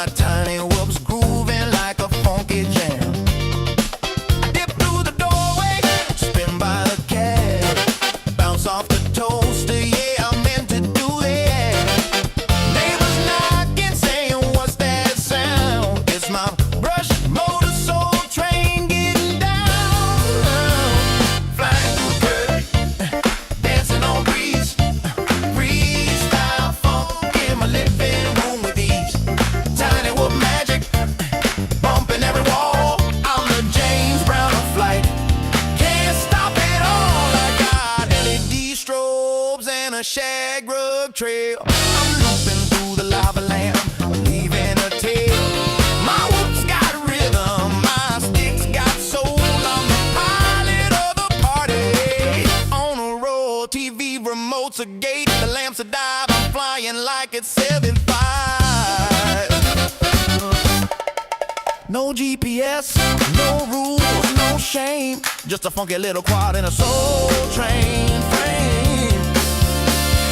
my tiny whoops grooving like a funky jam. I dip through the doorway, spin by the cab, bounce off the toaster, yeah, I meant to do that. Neighbors knocking, saying, what's that sound? It's my brush motor soul train getting down. Flying through the curtain, dancing on breeze, freestyle funk in my living room with ease. Tiny whoop magic, bumping every wall. I'm the James Brown of flight, can't stop it all. I got LED strobes and a shag rug trail. I'm looping through the lava lamp, leaving a tail. My whoops got rhythm, my sticks got soul. I'm the pilot of the party. On a roll, TV remotes a gate, the lamps a dive. I'm flying like it's 7.5. No GPS, no rules, no shame. Just a funky little quad in a soul train frame.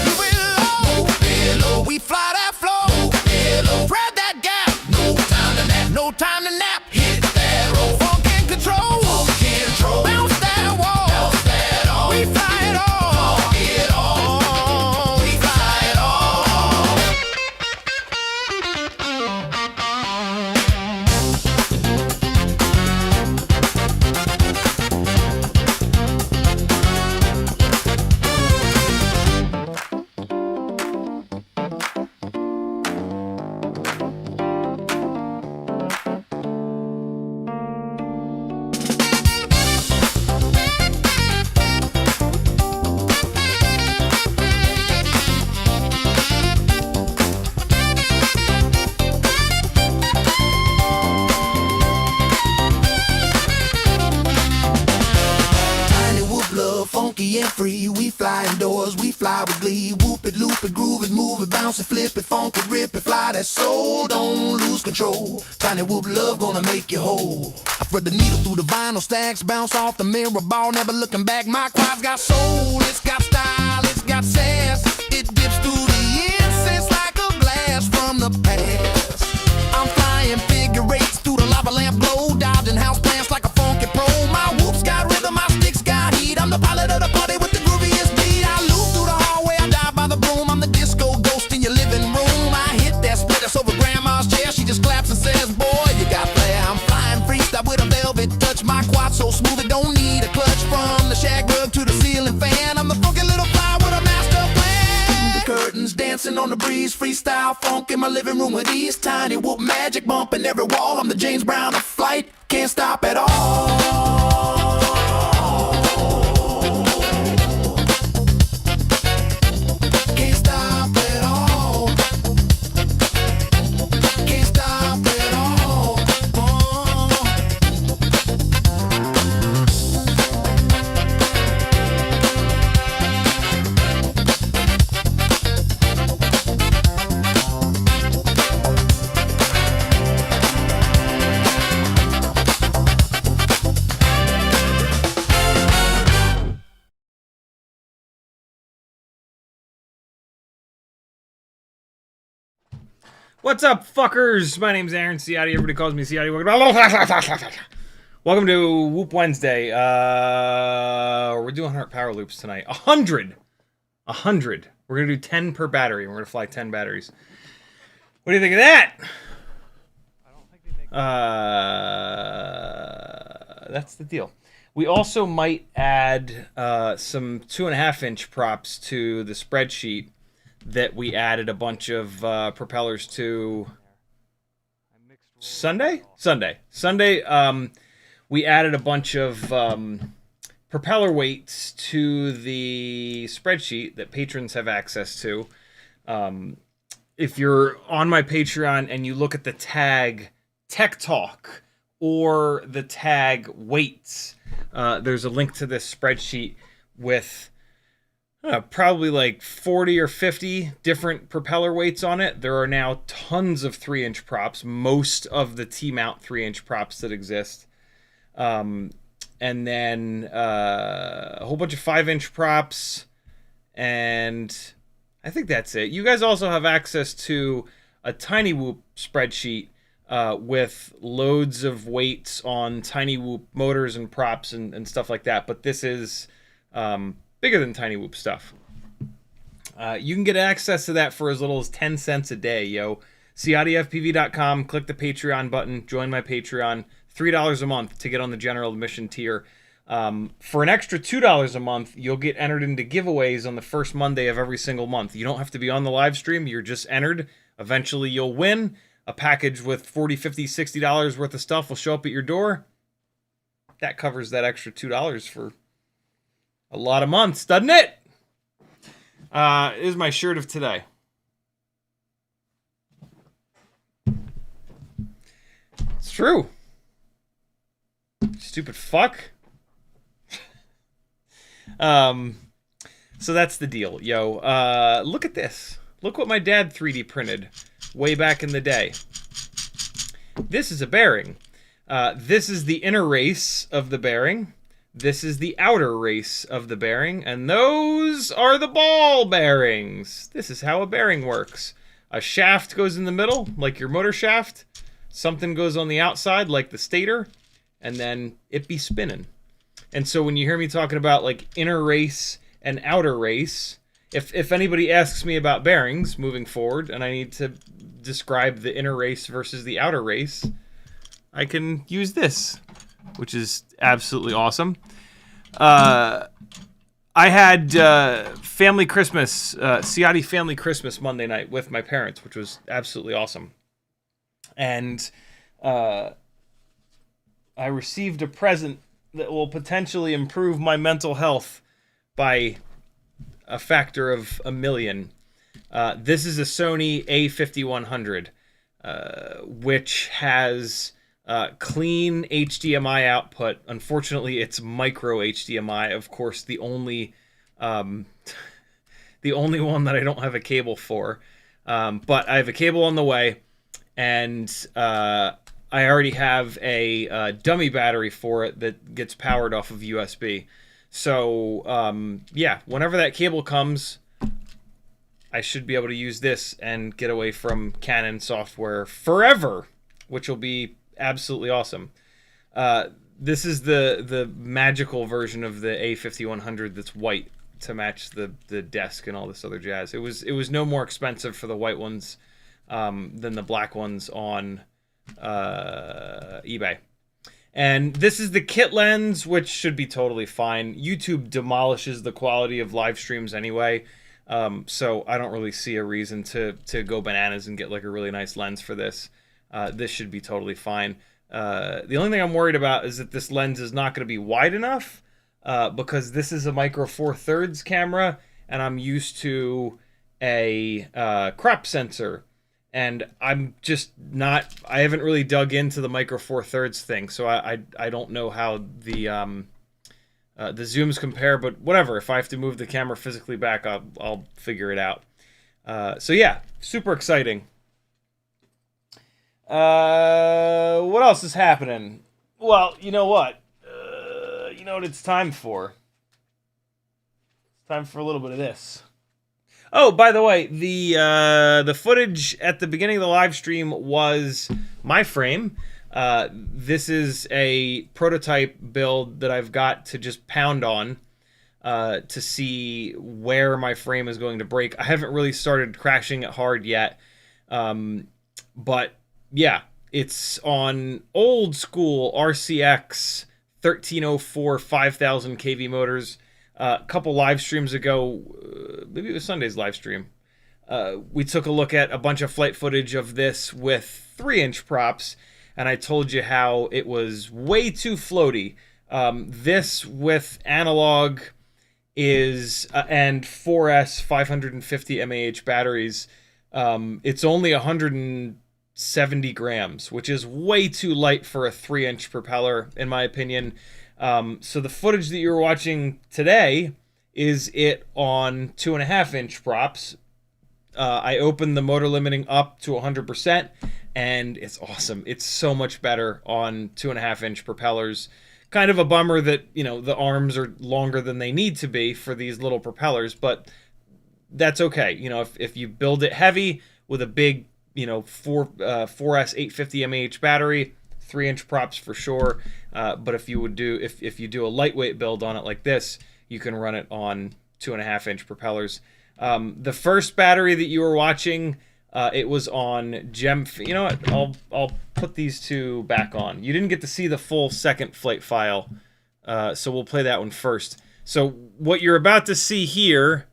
Move it low, move it low. We fly that flow, move it low. Spread that gap, no time to nap, no time to nap. Hit that roll, funk and control, funk and control. Bounce that wall, bounce that all. We fly it all, funk it all. We fly it all. Tiny whoop love, funky and free. We fly indoors, we fly with glee. Whoop it, loop it, groove it, move it, bounce it, flip it, funk it, rip it, fly that soul, don't lose control. Tiny whoop love gonna make you whole. I thread the needle through the vinyl stacks, bounce off the mirror ball, never looking back. My quad's got soul, it's got style, it's got sass. It dips through the incense like a blast from the past. I'm flying figure eights through the lava lamp glow, dodging house plants like a funky pro. My whoops got rhythm, my sticks got heat. I'm the pilot of the party with the grooviest beat. I loop through the hallway, I dive by the broom. I'm the disco ghost in your living room. I hit that splitter over grandma's chair. She just claps and says, boy, you got flair. I'm flying freestyle with a velvet touch. My quad so smooth it don't need a clutch. From the shag rug to the ceiling fan, I'm the funky little fly with a master plan. The curtains dancing on the breeze, freestyle funk in my living room with ease. Tiny whoop magic bumping every wall. I'm the James Brown of flight, can't stop at all. Can't stop at all. Can't stop at all. What's up, fuckers? My name's Aaron Ciotti. Everybody calls me Ciotti. Welcome to Whoop Wednesday. We're doing 100 Powerloops tonight. 100! 100. We're going to do 10 per battery. We're going to fly 10 batteries. What do you think of that? That's the deal. We also might add some 2.5-inch props to the spreadsheet that we added a bunch of propellers to Sunday. We added a bunch of propeller weights to the spreadsheet that patrons have access to. If you're on my Patreon and you look at the tag Tech Talk or the tag weights, there's a link to this spreadsheet with probably like 40 or 50 different propeller weights on it. There are now tons of 3-inch props, most of the T-mount 3-inch props that exist. And then a whole bunch of 5-inch props, and I think that's it. You guys also have access to a tiny whoop spreadsheet with loads of weights on tiny whoop motors and props and stuff like that. But this is bigger than tiny whoop stuff. You can get access to that for as little as 10 cents a day, yo. CiottiFPV.com, click the Patreon button, join my Patreon. $3 a month to get on the general admission tier. For an extra $2 a month, you'll get entered into giveaways on the first Monday of every single month. You don't have to be on the live stream. You're just entered. Eventually, you'll win. A package with $40, $50, $60 worth of stuff will show up at your door. That covers that extra $2 for a lot of months, doesn't it? Is my shirt of today. It's true. Stupid fuck. So that's the deal, yo. Look at this. Look what my dad 3D printed way back in the day. This is a bearing. This is the inner race of the bearing. This is the outer race of the bearing, and those are the ball bearings. This is how a bearing works. A shaft goes in the middle, like your motor shaft. Something goes on the outside, like the stator, and then it be spinning. And so when you hear me talking about like inner race and outer race, if anybody asks me about bearings moving forward, and I need to describe the inner race versus the outer race, I can use this, which is absolutely awesome. I had family Christmas, Ciotti family Christmas Monday night with my parents, which was absolutely awesome. And I received a present that will potentially improve my mental health by a factor of 1,000,000. This is a Sony A5100, which has clean HDMI output. Unfortunately, it's micro HDMI. Of course, the only one that I don't have a cable for. But I have a cable on the way, and I already have a dummy battery for it that gets powered off of USB. So, yeah, whenever that cable comes, I should be able to use this and get away from Canon software forever, which will be absolutely awesome. This is the magical version of the A5100 that's white to match the desk and all this other jazz. It was no more expensive for the white ones than the black ones on eBay. And this is the kit lens, which should be totally fine. YouTube demolishes the quality of live streams anyway, so I don't really see a reason to go bananas and get like a really nice lens for this. This should be totally fine. The only thing I'm worried about is that this lens is not going to be wide enough, because this is a micro four thirds camera, and I'm used to a crop sensor. And I'm just not, I haven't really dug into the micro four thirds thing, so I don't know how the zooms compare, but whatever. If I have to move the camera physically back, I'll figure it out. So yeah, super exciting. What else is happening? Well, you know what? You know what it's time for? It's time for a little bit of this. Oh, by the way, the footage at the beginning of the live stream was my frame. This is a prototype build that I've got to just pound on to see where my frame is going to break. I haven't really started crashing it hard yet, but yeah, it's on old school RCX 1304 5000 kV motors. A couple live streams ago, maybe it was Sunday's live stream, we took a look at a bunch of flight footage of this with 3-inch props, and I told you how it was way too floaty. This with analog is and 4S 550 mAh batteries, it's only 170 grams, which is way too light for a 3-inch propeller, in my opinion. So the footage that you're watching today is it on 2.5-inch props. I opened the motor limiting up to 100%, and it's awesome. It's so much better on 2.5-inch propellers. Kind of a bummer that, you know, the arms are longer than they need to be for these little propellers, but that's okay. You know, if you build it heavy with a big you know, 4S 850 mAh battery, 3-inch props for sure. But if you do a lightweight build on it like this, you can run it on 2.5-inch propellers. The first battery that you were watching, it was on Gemfan. You know what? I'll put these two back on. You didn't get to see the full second flight file, so we'll play that one first. So what you're about to see here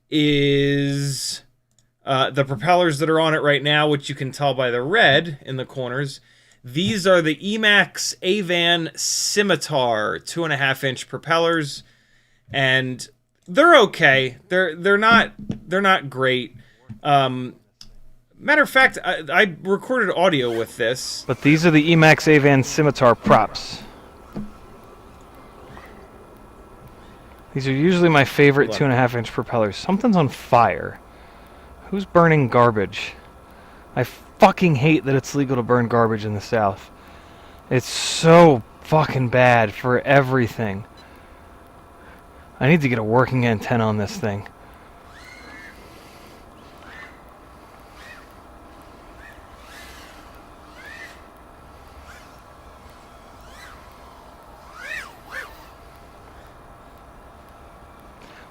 is the propellers that are on it right now, which you can tell by the red in the corners. These are the EMax Avan Scimitar 2.5-inch propellers, and they're okay. They're not great. Matter of fact, I recorded audio with this. But these are the EMax Avan Scimitar props. These are usually my favorite 2.5-inch propellers. Something's on fire. Who's burning garbage? I fucking hate that it's legal to burn garbage in the South. It's so fucking bad for everything. I need to get a working antenna on this thing.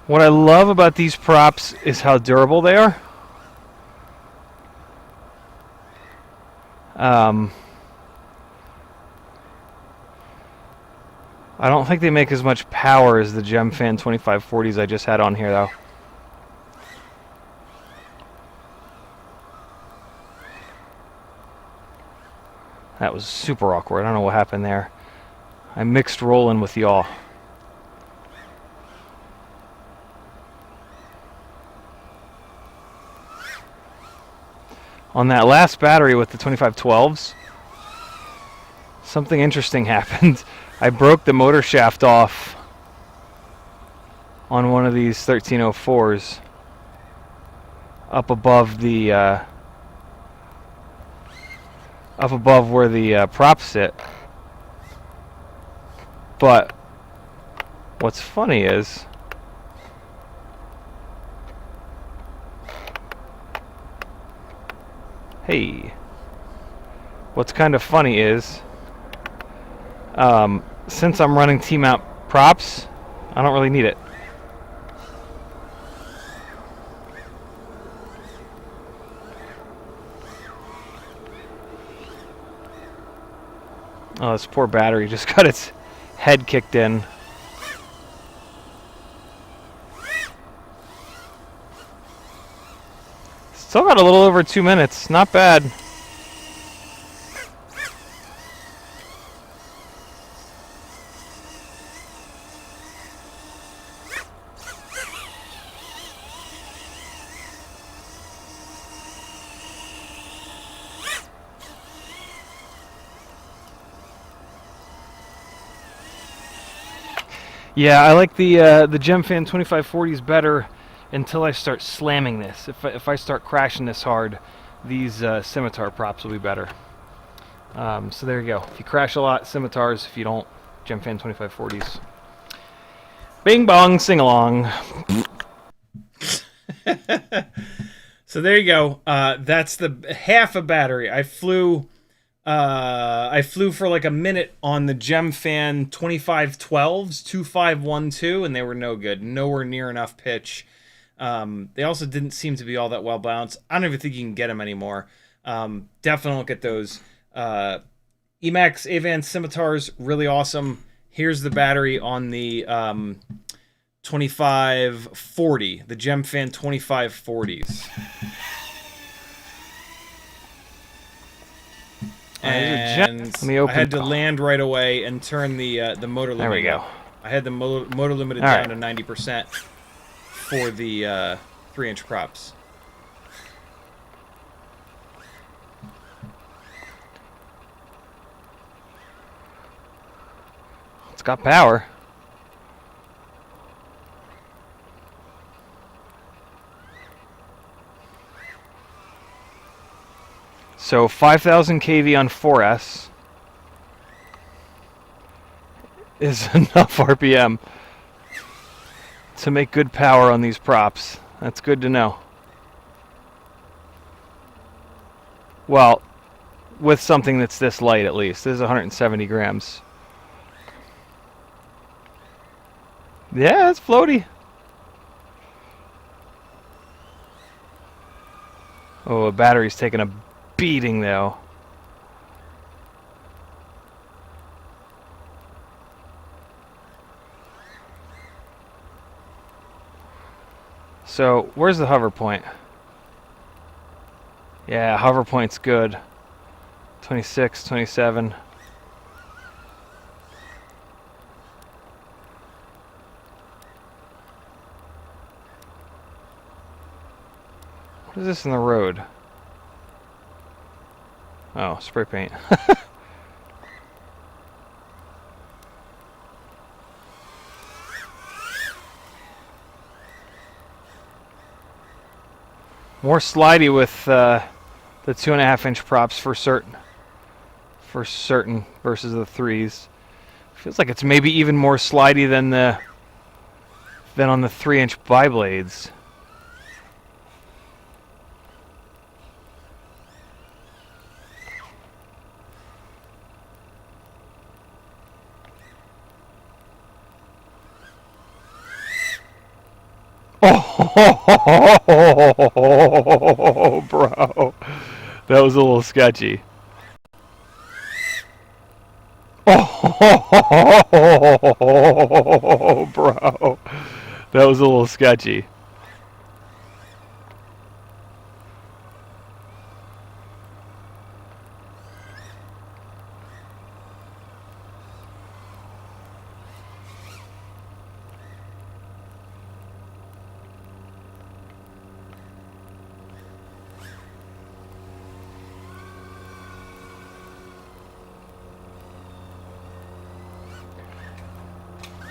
What I love about these props is how durable they are. I don't think they make as much power as the Gemfan 2540s I just had on here, though. That was super awkward. I don't know what happened there. I mixed rolling with y'all. On that last battery with the 2512s, something interesting happened. I broke the motor shaft off on one of these 1304s up above the up above where the props sit. But what's funny is what's kind of funny is, since I'm running T-mount props, I don't really need it. Oh, this poor battery just got its head kicked in. Still got a little over 2 minutes. Not bad. Yeah, I like the Gemfan 2540s better until I start slamming this. If I start crashing this hard, these Scimitar props will be better. So there you go. If you crash a lot, Scimitars. If you don't, Gemfan 2540s. Bing bong, sing along. So there you go. That's the half a battery. I flew for like a minute on the Gemfan 2512s, 2512, and they were no good. Nowhere near enough pitch. They also didn't seem to be all that well balanced. I don't even think you can get them anymore. Definitely don't get those. EMax Avan Scimitars, really awesome. Here's the battery on the 2540, the Gemfan 2540s. And I had to land right away and turn the motor limiter. There we go. I had the motor limited down to 90% for the 3-inch props. It's got power. So 5,000 kV on 4S is enough RPM to make good power on these props. That's good to know. Well, with something that's this light at least. This is 170 grams. Yeah, it's floaty. Oh, a battery's taking a beating though. So, where's the hover point? Yeah, hover point's good. 26, 27. What is this in the road? Oh, spray paint. More slidey with the 2.5-inch props for certain. Versus the 3s. Feels like it's maybe even more slidey than on the 3-inch bi-blades. Oh, bro. That was a little sketchy. Oh, bro. That was a little sketchy.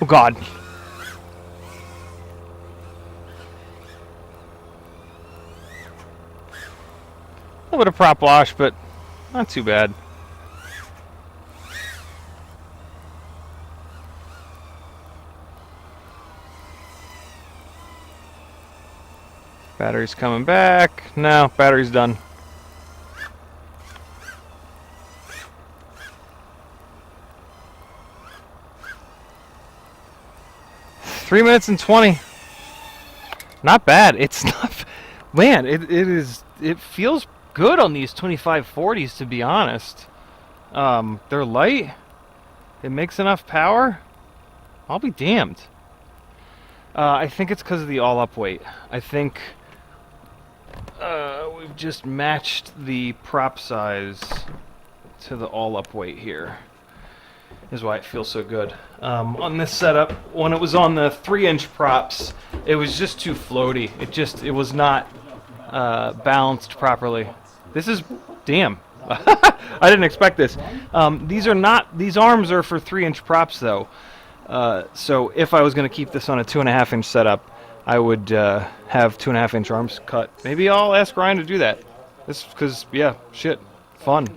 Oh God. A little bit of prop wash, but not too bad. Battery's coming back. No, battery's done. Three minutes and 20. Not bad. It's not. Man, it is. It feels good on these 2540s, to be honest. They're light. It makes enough power. I'll be damned. I think it's because of the all-up weight. I think we've just matched the prop size to the all-up weight here. Is why it feels so good. On this setup, when it was on the 3-inch props, it was just too floaty. It was not balanced properly. This is, damn. I didn't expect this. These arms are for 3-inch props though. So if I was going to keep this on a 2.5-inch setup, I would have 2.5-inch arms cut. Maybe I'll ask Ryan to do that. This, because, yeah, shit, fun.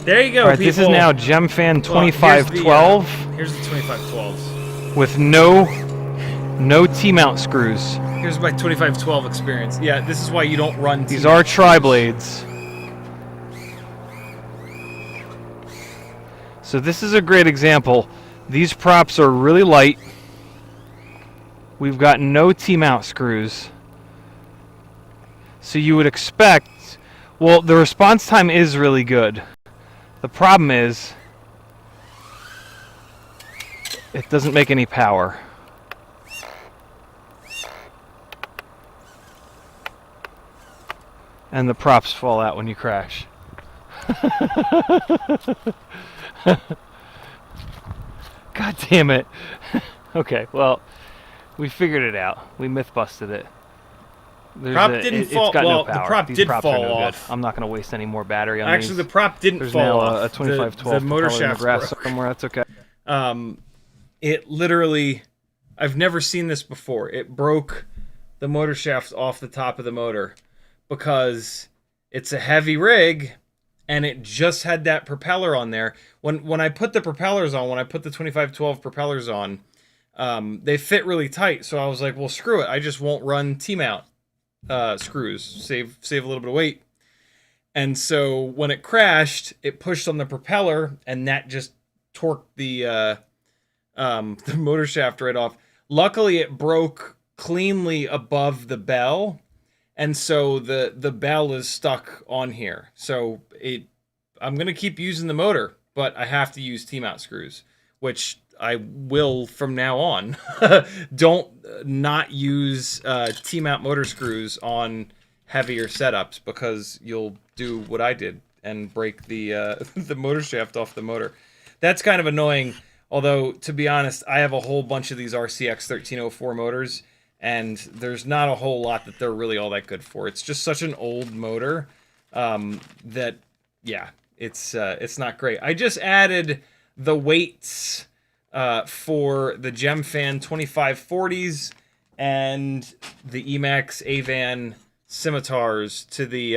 There you go, All right, people. this is now Gemfan 2512 here's the 2512s. with no T-mount screws. Here's my 2512 experience. Yeah, this is why you don't run These are tri-blades. So this is a great example. These props are really light. We've got no T-mount screws. So you would expect, well, the response time is really good. The problem is, it doesn't make any power. And the props fall out when you crash. God damn it. Okay, well, we figured it out. We myth busted it. Prop didn't fall. It's got Well, no power. the prop These did props fall are no off. good. I'm not going to waste any more battery on Actually, these. the prop didn't There's fall now off. a 2512 the motor propeller in the shaft grass broke. somewhere. That's okay. It literally, I've never seen this before. It broke the motor shaft off the top of the motor because it's a heavy rig and it just had that propeller on there. When I put the propellers on, when I put the 2512 propellers on, they fit really tight. So I was like, well, screw it. I just won't run T-mount. screws, save a little bit of weight. And so when it crashed, it pushed on the propeller, and that just torqued the motor shaft right off. Luckily, it broke cleanly above the bell, and so the bell is stuck on here. So I'm gonna keep using the motor, but I have to use T-mount screws, which I will from now on. Don't not use T-mount motor screws on heavier setups, because you'll do what I did and break the the motor shaft off the motor. That's kind of annoying. Although, to be honest, I have a whole bunch of these RCX 1304 motors, and there's not a whole lot that they're really all that good for. It's just such an old motor that, yeah, it's not great. I just added the weights for the Gemfan 2540s and the EMax Avan Scimitars to the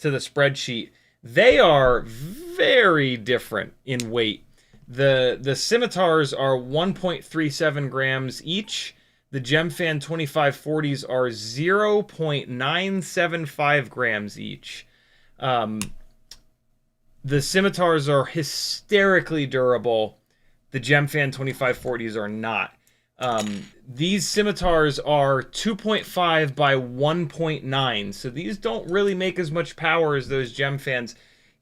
spreadsheet. They are very different in weight. The Scimitars are 1.37 grams each. The Gemfan 2540s are 0.975 grams each. The Scimitars are hysterically durable. The Gemfan 2540s are not. These Scimitars are 2.5 by 1.9, so these don't really make as much power as those Gemfans.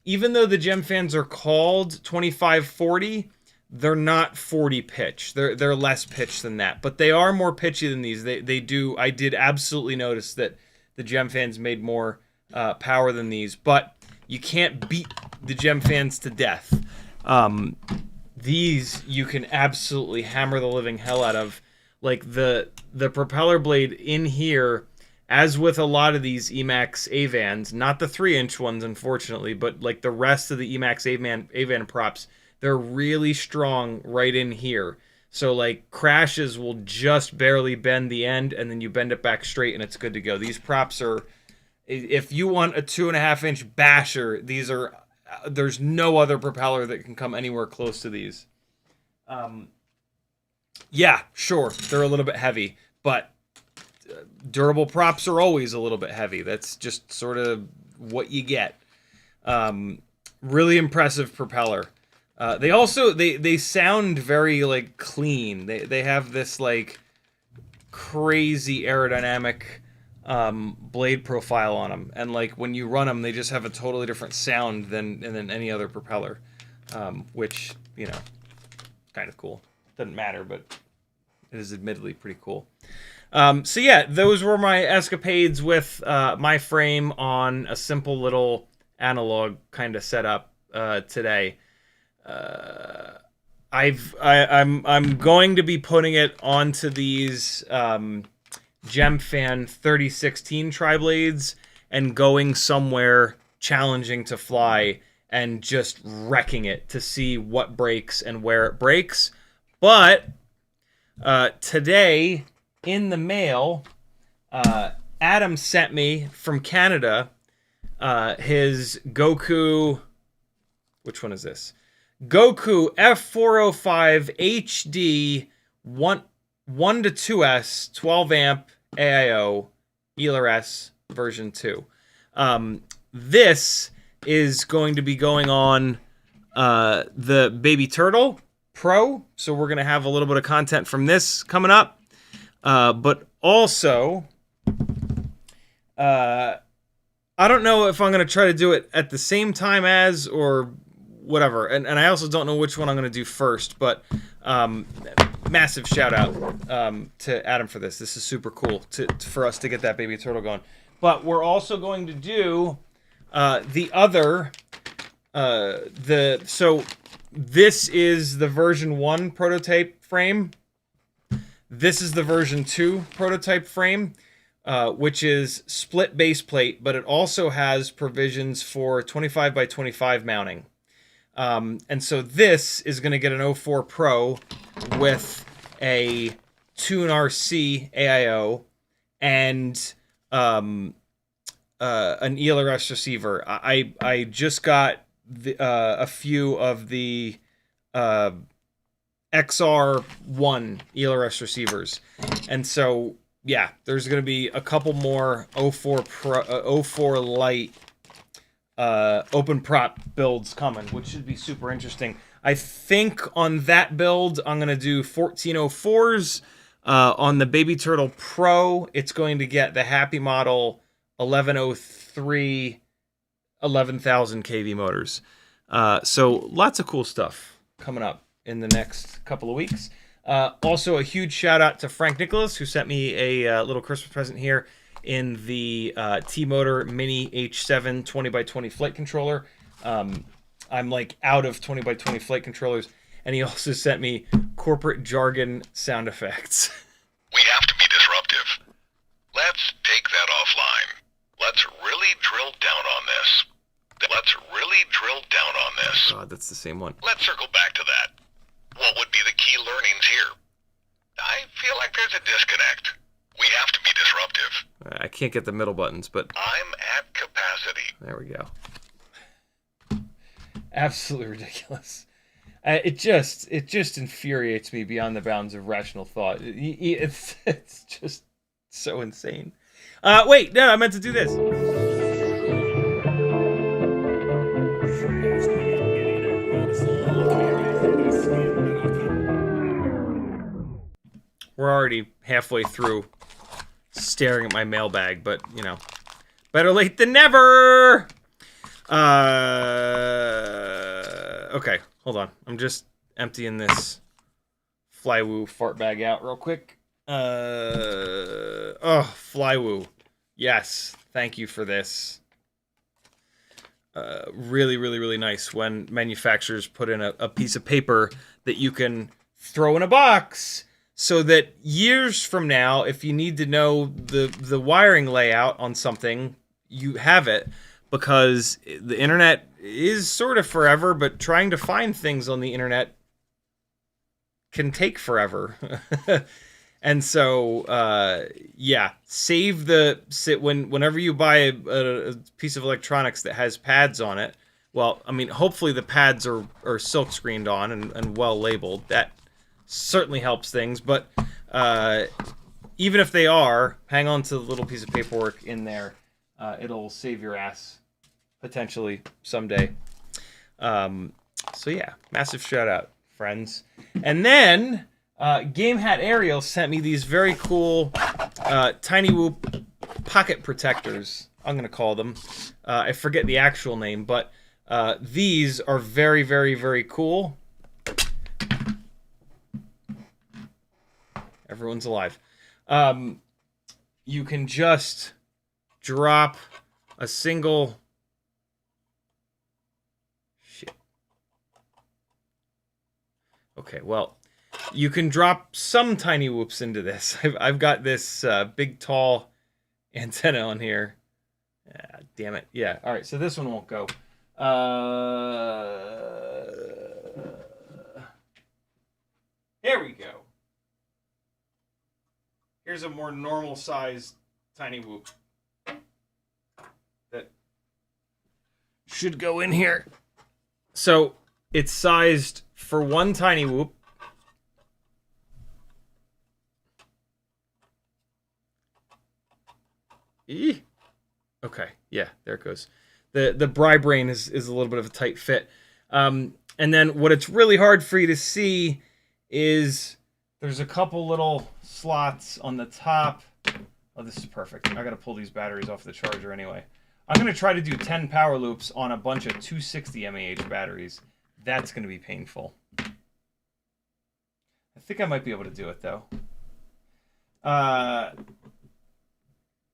Even though the Gemfans are called 2540, they're not 40 pitch. They're less pitch than that, but they are more pitchy than these. They do. I did absolutely notice that the Gemfans made more power than these, but you can't beat the Gemfans to death. These you can absolutely hammer the living hell out of. Like the propeller blade in here, as with a lot of these EMax Avans, not the 3-inch ones, unfortunately, but like the rest of the EMax Avan props, they're really strong right in here. So like crashes will just barely bend the end, and then you bend it back straight, and it's good to go. These props are, if you want a 2.5-inch basher, these are, there's no other propeller that can come anywhere close to these. Yeah, sure, they're a little bit heavy, but durable props are always a little bit heavy. That's just sort of what you get. Really impressive propeller. They also they sound very like clean. They have this like crazy aerodynamic blade profile on them, and like when you run them, they just have a totally different sound than any other propeller, which, you know, kind of cool. Doesn't matter, but it is admittedly pretty cool. So yeah, those were my escapades with my frame on a simple little analog kind of setup today. I'm going to be putting it onto these Gemfan 3016 tri-blades and going somewhere challenging to fly and just wrecking it to see what breaks and where it breaks. But today in the mail, Adam sent me from Canada his Goku. Which one is this? Goku F405 HD 1 to 2S 12 amp AIO ELR-S version 2. This is going to be going on the Baby Turtle Pro, so we're going to have a little bit of content from this coming up. But also, I don't know if I'm going to try to do it at the same time as or whatever. And I also don't know which one I'm going to do first, but massive shout out to Adam for this. This is super cool for us to get that Baby Turtle going. But we're also going to do the other, so this is the version 1 prototype frame. This is the version 2 prototype frame, which is split base plate, but it also has provisions for 25 by 25 mounting. And so this is going to get an 04 Pro with a Tune RC AIO and an ELR-S receiver. I just got a few of the XR1 ELR-S receivers, and so yeah, there's going to be a couple more 04 Lite open prop builds coming, which should be super interesting. I think on that build, I'm going to do 1404s. On the Baby Turtle Pro, it's going to get the Happy Model 1103 11,000 kV motors. So lots of cool stuff coming up in the next couple of weeks. Also, a huge shout out to Frank Nicholas, who sent me a little Christmas present here in the T-Motor Mini H7 20x20 flight controller. I'm like out of 20x20 flight controllers, and he also sent me corporate jargon sound effects. We have to be disruptive. Let's take that offline. Let's really drill down on this. God, that's the same one. Let's circle back to that. What would be the key learnings here? I feel like there's a disconnect. We have to be disruptive. I can't get the middle buttons, but I'm at capacity. there we go. Absolutely ridiculous. It just infuriates me beyond the bounds of rational thought. It's just so insane. Wait, no, I meant to do this. We're already halfway through staring at my mailbag, but, you know, better late than never! Okay, hold on. I'm just emptying this Flywoo fart bag out real quick. Oh, Flywoo. Yes, thank you for this. Really, really, really nice when manufacturers put in a piece of paper that you can throw in a box so that years from now, if you need to know the wiring layout on something, you have it, because the internet is sort of forever, but trying to find things on the internet can take forever. And so, yeah, save whenever you buy a piece of electronics that has pads on it. Well, I mean, hopefully the pads are silk screened on and well labeled. That certainly helps things. But even if they are, hang on to the little piece of paperwork in there. It'll save your ass potentially someday. So yeah, massive shout out, friends. And then Game Hat Ariel sent me these very cool Tiny Whoop pocket protectors, I'm going to call them. I forget the actual name, but these are very, very, very cool. Everyone's alive. You can just drop a single... Shit. Okay, well... You can drop some tiny whoops into this. I've got this big, tall antenna on here. Damn it. Yeah, all right, so this one won't go. There we go. Here's a more normal-sized tiny whoop that should go in here. So it's sized for one tiny whoop. Okay, yeah, there it goes. The Bri Brain is a little bit of a tight fit. And then what it's really hard for you to see is there's a couple little slots on the top. Oh, this is perfect. I gotta pull these batteries off the charger anyway. I'm gonna try to do 10 power loops on a bunch of 260 mAh batteries. That's gonna be painful. I think I might be able to do it though.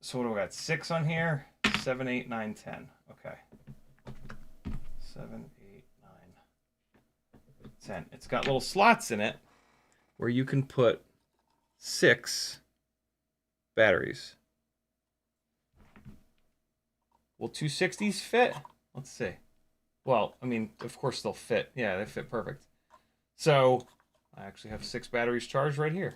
So what do we got? 6 on here? 7, 8, 9, 10. Okay. 7, 8, 9, 10. It's got little slots in it where you can put 6 batteries. Will 260s fit? Let's see. Well, I mean, of course they'll fit. Yeah, they fit perfect. So I actually have 6 batteries charged right here.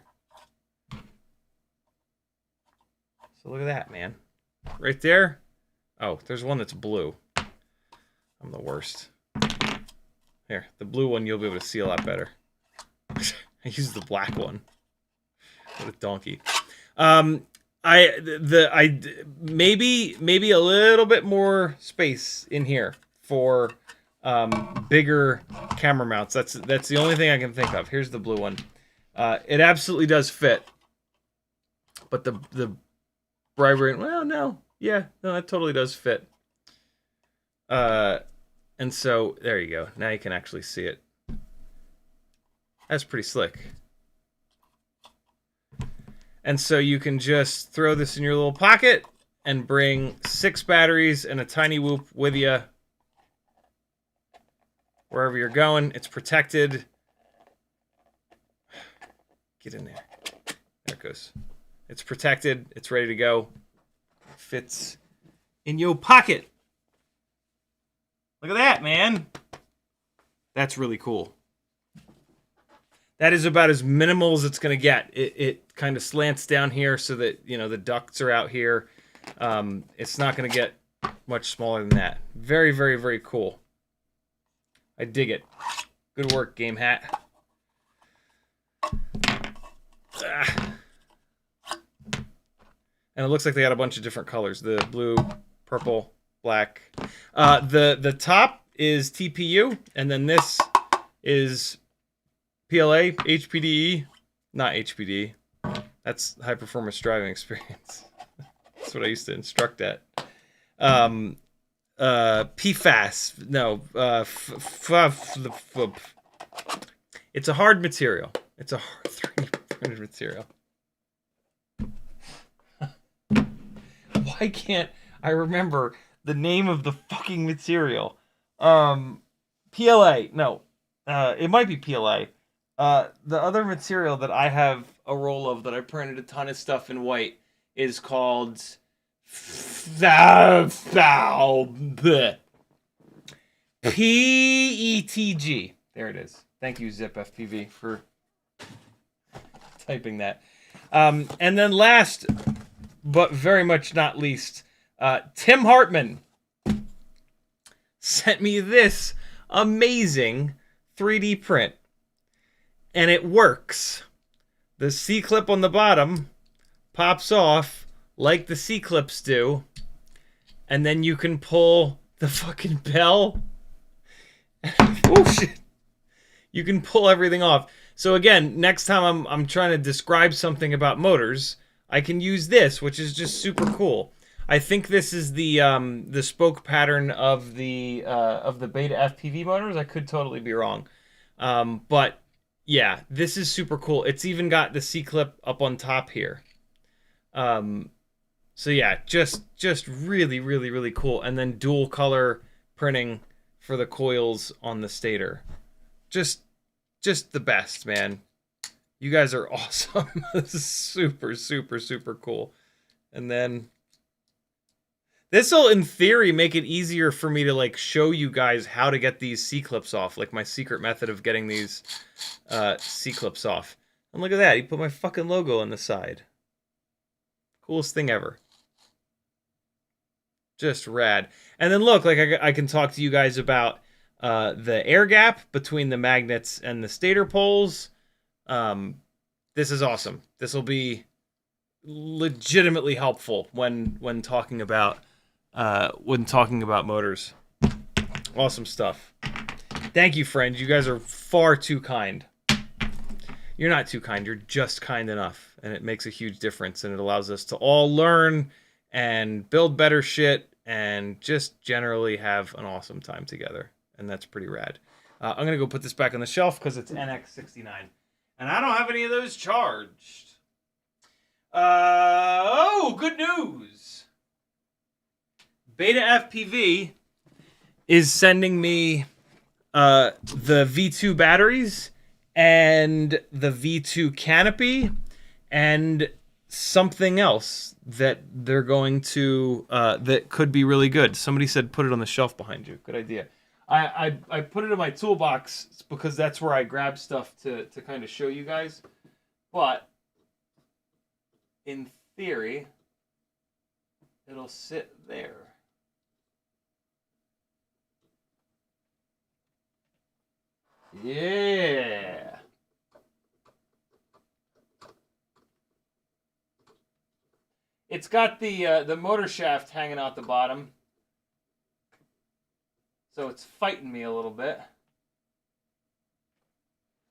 So look at that, man. Right there. Oh, there's one that's blue. I'm the worst. Here, the blue one you'll be able to see a lot better. I used the black one. What a donkey. Maybe a little bit more space in here for bigger camera mounts. That's the only thing I can think of. Here's the blue one. It absolutely does fit, but the bright, well, no, yeah, no, that totally does fit. And so there you go. Now you can actually see it. That's pretty slick. And so you can just throw this in your little pocket and bring 6 batteries and a tiny whoop with you wherever you're going. It's protected. Get in there. There it goes. It's protected. It's ready to go. It fits in your pocket. Look at that, man. That's really cool. That is about as minimal as it's going to get. It kind of slants down here so that, you know, the ducts are out here. It's not going to get much smaller than that. Very, very, very cool. I dig it. Good work, Game Hat. And it looks like they got a bunch of different colors. The blue, purple, black. The top is TPU, and then this is PLA, HPDE, not HPDE. That's high performance driving experience. That's what I used to instruct at. PFAS, no. It's a hard material. It's a hard 3D printed material. Why can't I remember the name of the fucking material? PLA, no. It might be PLA. The other material that I have a roll of that I printed a ton of stuff in white is called PETG. There it is. Thank you, CiottiFPV, for typing that. And then last, but very much not least, Tim Hartman sent me this amazing 3D print. And it works. The C-clip on the bottom pops off like the C-clips do. And then you can pull the fucking bell. Oh, shit. You can pull everything off. So again, next time I'm trying to describe something about motors, I can use this, which is just super cool. I think this is the spoke pattern of the Beta FPV motors. I could totally be wrong. But yeah, this is super cool. It's even got the C-clip up on top here. So yeah, just really, really, really cool. And then dual color printing for the coils on the stator. Just the best, man. You guys are awesome. This is super, super, super cool. And then this will, in theory, make it easier for me to like show you guys how to get these C-clips off. Like my secret method of getting these C-clips off. And look at that. He put my fucking logo on the side. Coolest thing ever. Just rad. And then look, like I can talk to you guys about the air gap between the magnets and the stator poles. This is awesome. This will be legitimately helpful when talking about motors. Awesome stuff. Thank you, friends. You guys are far too kind. You're not too kind. You're just kind enough, and it makes a huge difference. And it allows us to all learn and build better shit, and just generally have an awesome time together. And that's pretty rad. I'm gonna go put this back on the shelf because it's NX69, and I don't have any of those charged. Oh, good news! Beta FPV is sending me the V2 batteries and the V2 canopy and something else that they're going to that could be really good. Somebody said put it on the shelf behind you. Good idea. I put it in my toolbox because that's where I grab stuff to kind of show you guys. But in theory, it'll sit there. Yeah. It's got the motor shaft hanging out the bottom. So it's fighting me a little bit.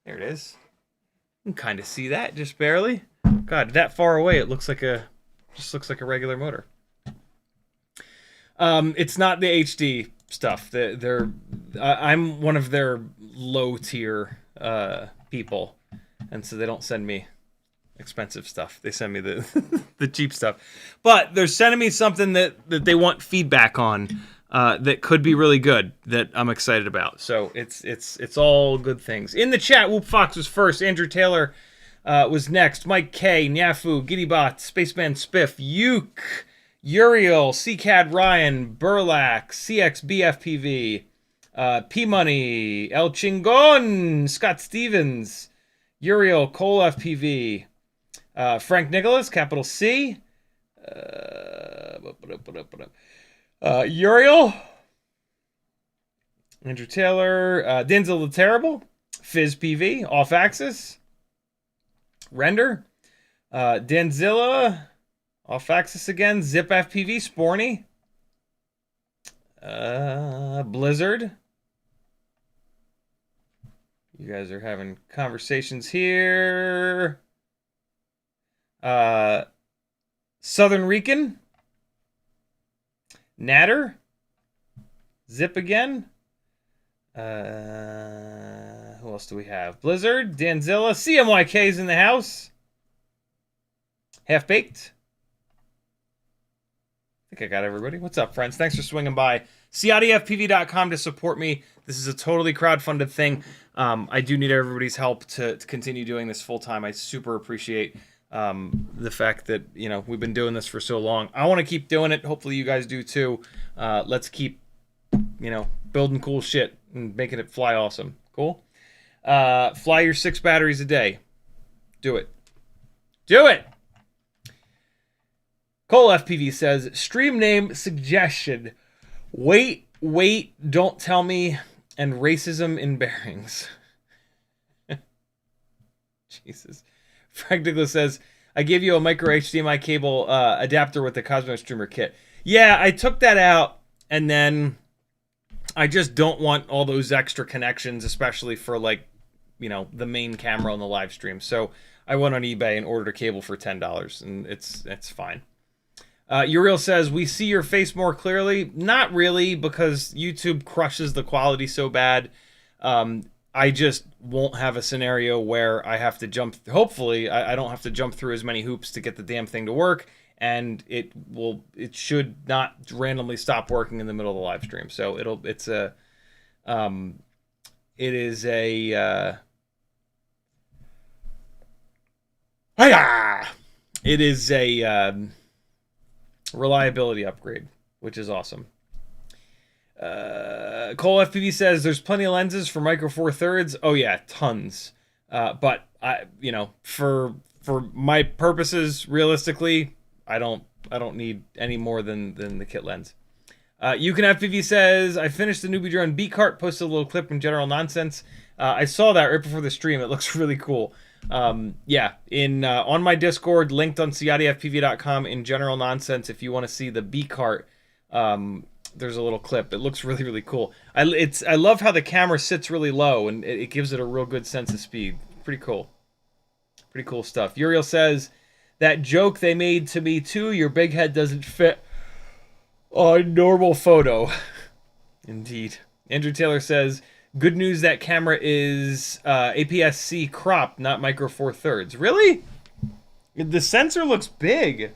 There it is. You can kind of see that, just barely. God, that far away, it looks like just looks like a regular motor. It's not the HD stuff. I'm one of their low tier people, and so they don't send me expensive stuff. They send me the the cheap stuff. But they're sending me something that they want feedback on. That could be really good, that I'm excited about. So it's all good things. In the chat, Whoop Fox was first. Andrew Taylor was next. Mike K, Nyafu, Giddybot, Spaceman Spiff, Uke, Uriel, CCAD Ryan, Burlack, CXBFPV, P-Money, El Chingon, Scott Stevens, Uriel, Cole FPV, Frank Nicholas, capital C, Uriel, Andrew Taylor, Denzel the Terrible, Fizz PV, Off Axis, Render, Denzilla, Off Axis again, Zip FPV, Sporny, Blizzard. You guys are having conversations here. Southern Rican. Natter. Zip again. Who else do we have? Blizzard. Danzilla. CMYK's in the house. Half Baked. I think I got everybody. What's up, friends? Thanks for swinging by. CiottiFPV.com to support me. This is a totally crowdfunded thing. I do need everybody's help to continue doing this full time. I super appreciate the fact that, you know, we've been doing this for so long. I want to keep doing it. Hopefully you guys do too. Let's keep, you know, building cool shit and making it fly awesome. Cool? Fly your 6 batteries a day. Do it. Do it! Cole FPV says, stream name suggestion. Wait, don't tell me, and racism in bearings. Jesus. Frank Douglas says, I gave you a micro HDMI cable adapter with the Cosmo Streamer kit. Yeah, I took that out, and then I just don't want all those extra connections, especially for, like, you know, the main camera on the live stream. So I went on eBay and ordered a cable for $10, and it's fine. Uriel says, we see your face more clearly. Not really, because YouTube crushes the quality so bad. I just won't have a scenario where I have to jump. Hopefully, I don't have to jump through as many hoops to get the damn thing to work, and it should not randomly stop working in the middle of the live stream. So it is a reliability upgrade, which is awesome. Cole FPV says there's plenty of lenses for micro four thirds. Oh yeah, tons. But I, you know, for my purposes, realistically, I don't need any more than the kit lens. You Can FPV says, I finished the newbie drone B cart, posted a little clip in General Nonsense. I saw that right before the stream. It looks really cool. Yeah, on my Discord, linked on CiottiFPV.com in General Nonsense, if you want to see the B cart, there's a little clip. It looks really, really cool. I love how the camera sits really low, and it gives it a real good sense of speed. Pretty cool. Pretty cool stuff. Uriel says, that joke they made to me too, your big head doesn't fit on normal photo. Indeed. Andrew Taylor says, good news, that camera is APS-C crop, not micro four thirds. Really? The sensor looks big.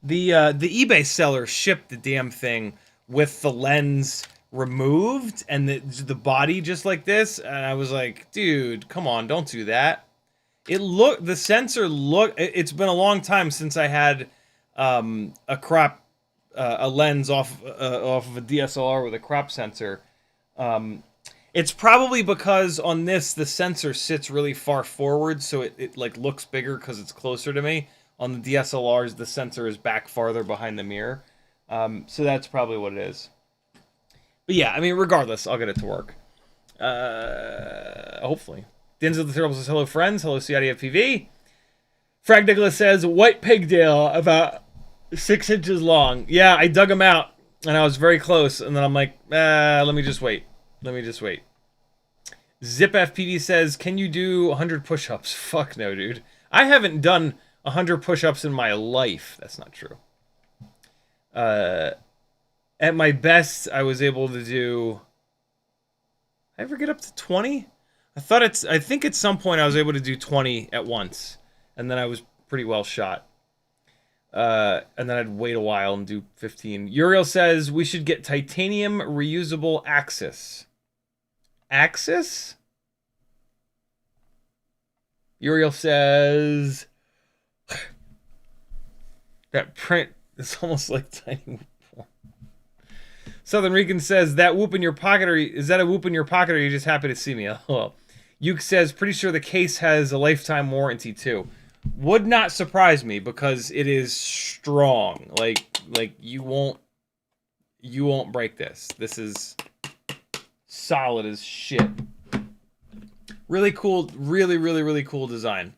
The eBay seller shipped the damn thing with the lens removed and the body just like this, and I was like, dude, come on, don't do that. The sensor it's been a long time since I had a crop a lens off of a DSLR with a crop sensor. It's probably because on this the sensor sits really far forward, so it like looks bigger because it's closer to me. On the DSLRs, the sensor is back farther behind the mirror. So that's probably what it is. But yeah, I mean, regardless, I'll get it to work. Hopefully. Denzel the Terrible says, hello, friends. Hello, CiottiFPV. Frag Nicholas says, white pigtail about 6 inches long. Yeah, I dug him out, and I was very close, and then I'm like, let me just wait. Let me just wait. ZipFPV says, can you do 100 push-ups? Fuck no, dude. I haven't done 100 push-ups in my life. That's not true. At my best, I was able to do... Did I ever get up to 20? I think at some point I was able to do 20 at once. And then I was pretty well shot. And then I'd wait a while and do 15. Uriel says we should get titanium reusable axis. Axis? Uriel says that print is almost like tiny. Southern Rican says that whoop in your pocket, or is that a whoop in your pocket, or are you just happy to see me? Oh. Yuke says pretty sure the case has a lifetime warranty too. Would not surprise me because it is strong. Like you won't break this. This is solid as shit. Really cool, really cool design.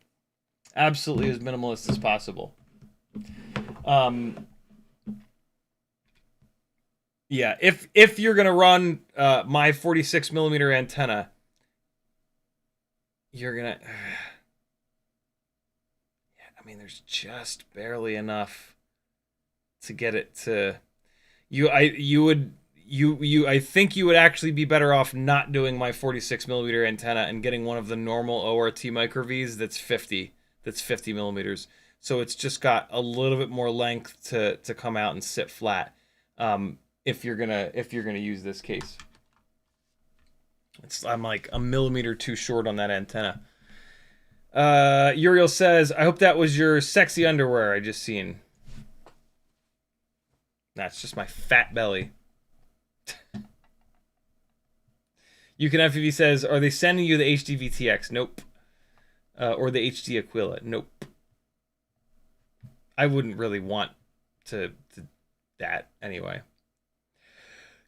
Absolutely as minimalist as possible. Yeah, if you're gonna run my 46mm antenna, you're gonna. I mean, there's just barely enough to get it to. I think you would actually be better off not doing my 46mm antenna and getting one of the normal ORT micro Vs that's 50 millimeters. So it's just got a little bit more length to come out and sit flat. If you're gonna use this case. I'm like a millimeter too short on that antenna. Uriel says, I hope that was your sexy underwear I just seen. That's just my fat belly. FPV says, are they sending you the HD VTX? Nope. Or the HD Aquila? Nope. I wouldn't really want to that anyway.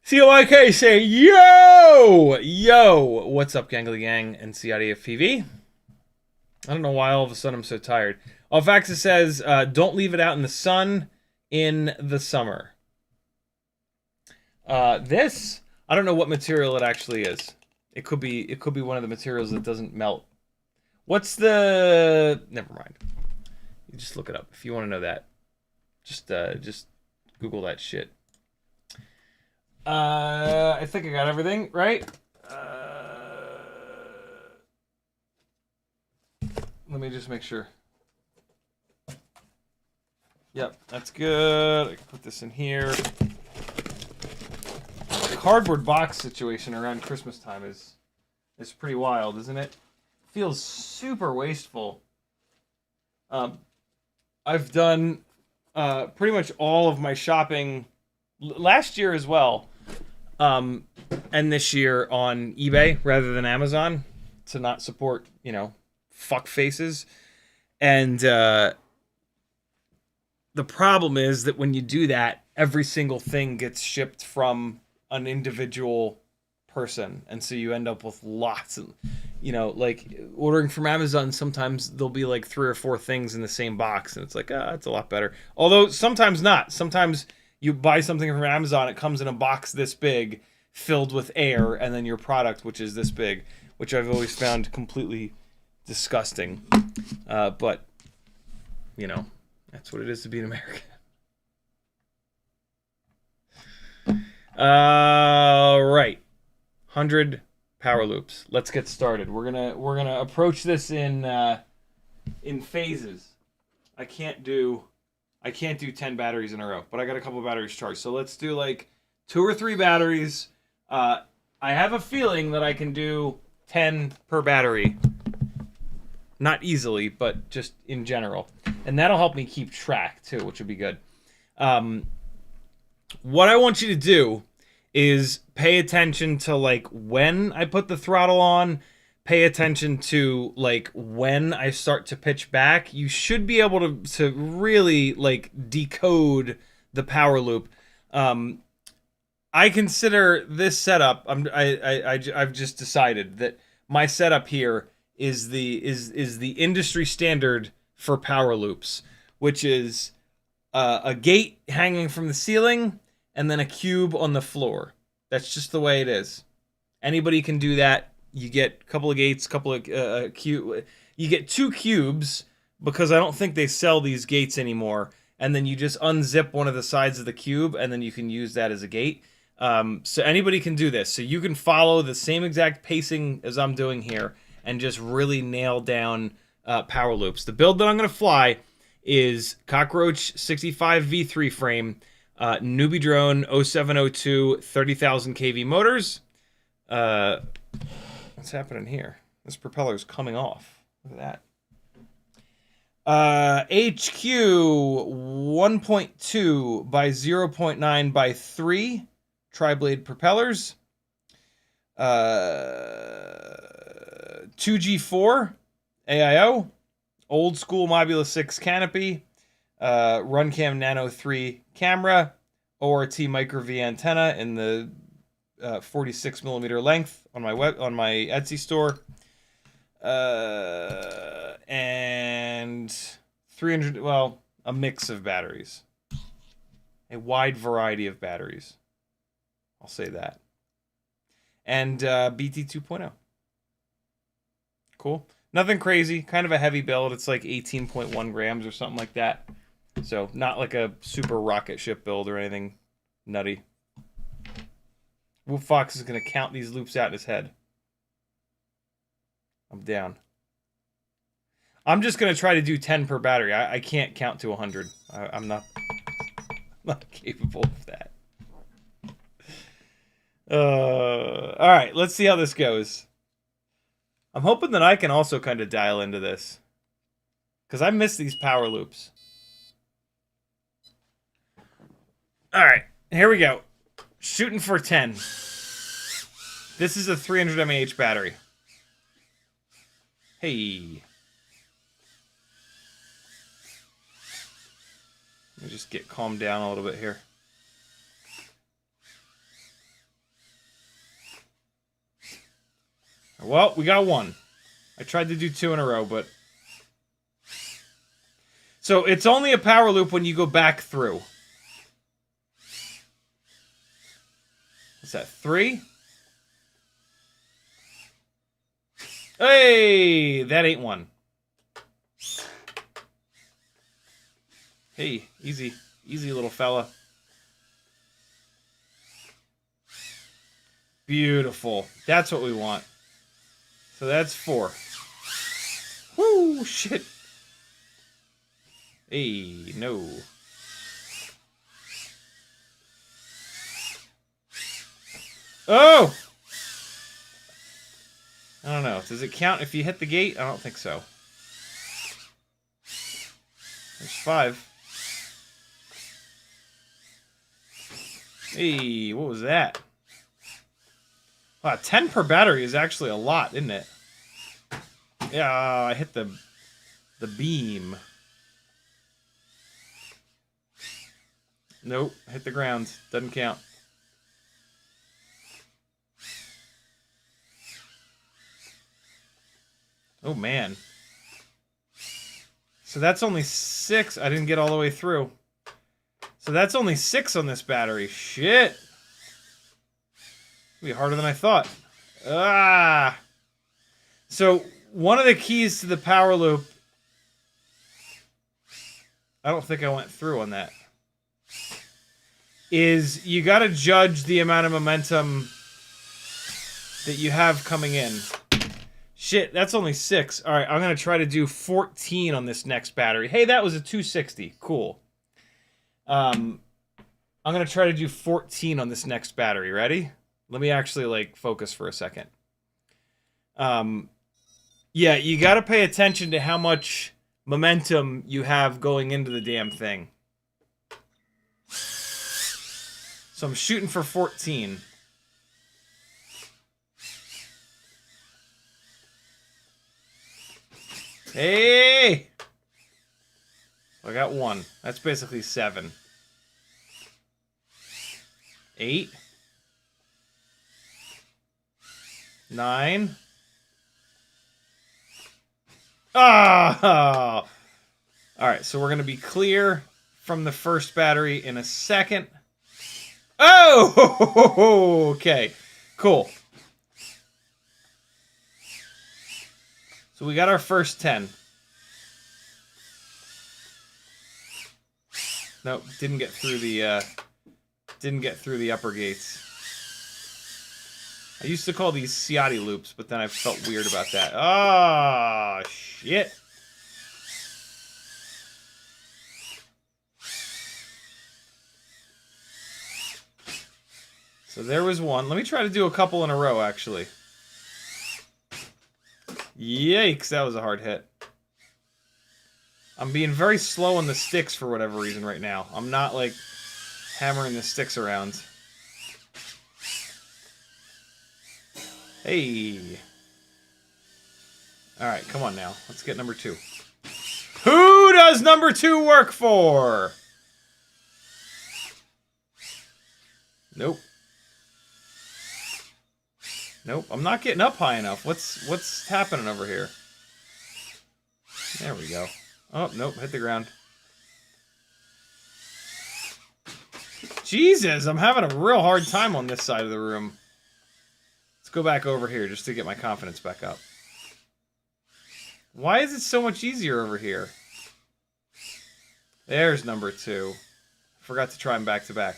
COIK say, yo! What's up, Gangly Gang and CiottiFPV? I don't know why all of a sudden I'm so tired. Alfaxa says, don't leave it out in the sun in the summer. This, I don't know what material it actually is. It could be one of the materials that doesn't melt. What's the... Never mind. You just look it up if you want to know that. Just Google that shit. I think I got everything, right? Let me just make sure. Yep, that's good. I can put this in here. The cardboard box situation around Christmas time is pretty wild, isn't it? Feels super wasteful. I've done pretty much all of my shopping last year as well, and this year on eBay rather than Amazon to not support, fuck faces. And the problem is that when you do that, every single thing gets shipped from an individual person, and so you end up with lots of, like ordering from Amazon, sometimes there'll be like 3 or 4 things in the same box, and it's like, that's a lot better. Although sometimes not. Sometimes you buy something from Amazon, it comes in a box this big filled with air, and then your product, which is this big, which I've always found completely disgusting. But that's what it is to be an American. All right, 100 Powerloops. Let's get started. We're gonna approach this in phases. I can't do 10 batteries in a row, but I got a couple batteries charged. So let's do like 2 or 3 batteries. I have a feeling that I can do 10 per battery. Not easily, but just in general. And that'll help me keep track too, which would be good. What I want you to do is pay attention to like when I put the throttle on, pay attention to like when I start to pitch back. You should be able to really like decode the power loop. I consider this setup, I've just decided that my setup here is the industry standard for Powerloops, which is a gate hanging from the ceiling and then a cube on the floor. That's just the way it is. Anybody can do that. You get a couple of gates, couple of you get 2 cubes, because I don't think they sell these gates anymore. And then you just unzip one of the sides of the cube, and then you can use that as a gate. So anybody can do this. So you can follow the same exact pacing as I'm doing here and just really nail down Powerloops. The build that I'm going to fly is Cockroach 65 V3 frame, Newbie Drone 0702 30,000 kV motors. What's happening here? This propeller's coming off. Look at that. HQ 1.2 by 0.9 by 3 tri-blade propellers. 2G4 AIO. Old school Mobula 6 canopy. Runcam Nano 3 camera. ORT Micro V antenna in the 46 millimeter length on my Etsy store. And 300, well, a mix of batteries. A wide variety of batteries. I'll say that. And BT 2.0. Cool. Nothing crazy. Kind of a heavy build. It's like 18.1 grams or something like that. So not like a super rocket ship build or anything nutty. Wolf Fox is going to count these loops out in his head. I'm down. I'm just going to try to do 10 per battery. I can't count to 100. I'm not capable of that. All right, let's see how this goes. I'm hoping that I can also kind of dial into this, because I miss these Powerloops. All right, here we go. Shooting for 10. This is a 300 mAh battery. Hey. Let me just get calmed down a little bit here. Well, we got one. I tried to do 2 in a row, but... So, it's only a power loop when you go back through. What's that, 3? Hey! That ain't one. Hey, easy. Easy, little fella. Beautiful. That's what we want. So that's 4. Woo, shit. Hey, no. Oh! I don't know. Does it count if you hit the gate? I don't think so. There's 5. Hey, what was that? Wow, 10 per battery is actually a lot, isn't it? Yeah, I hit the beam. Nope, hit the ground. Doesn't count. Oh, man. So that's only 6. I didn't get all the way through. So that's only 6 on this battery. Shit. It'll be harder than I thought. Ah. So one of the keys to the power loop, I don't think I went through on that, is you got to judge the amount of momentum that you have coming in. Shit, that's only 6. All right, I'm going to try to do 14 on this next battery. Hey, that was a 260. Cool. I'm going to try to do 14 on this next battery. Ready? Let me actually, like, focus for a second. Yeah, you got to pay attention to how much momentum you have going into the damn thing. So I'm shooting for 14. Hey! I got 1. That's basically 7. 8. 9. Oh! All right, so we're going to be clear from the first battery in a second. Oh, okay, cool. So we got our first 10. Nope, didn't get through the upper gates. I used to call these Ciotti loops, but then I felt weird about that. Ah, shit. So there was one. Let me try to do a couple in a row, actually. Yikes, that was a hard hit. I'm being very slow on the sticks for whatever reason right now. I'm not, like, hammering the sticks around. Hey. Alright, come on now. Let's get number 2. Who does number 2 work for? Nope. Nope, I'm not getting up high enough. What's happening over here? There we go. Oh, nope, hit the ground. Jesus, I'm having a real hard time on this side of the room. Let's go back over here just to get my confidence back up. Why is it so much easier over here? There's number 2. Forgot to try them back to back.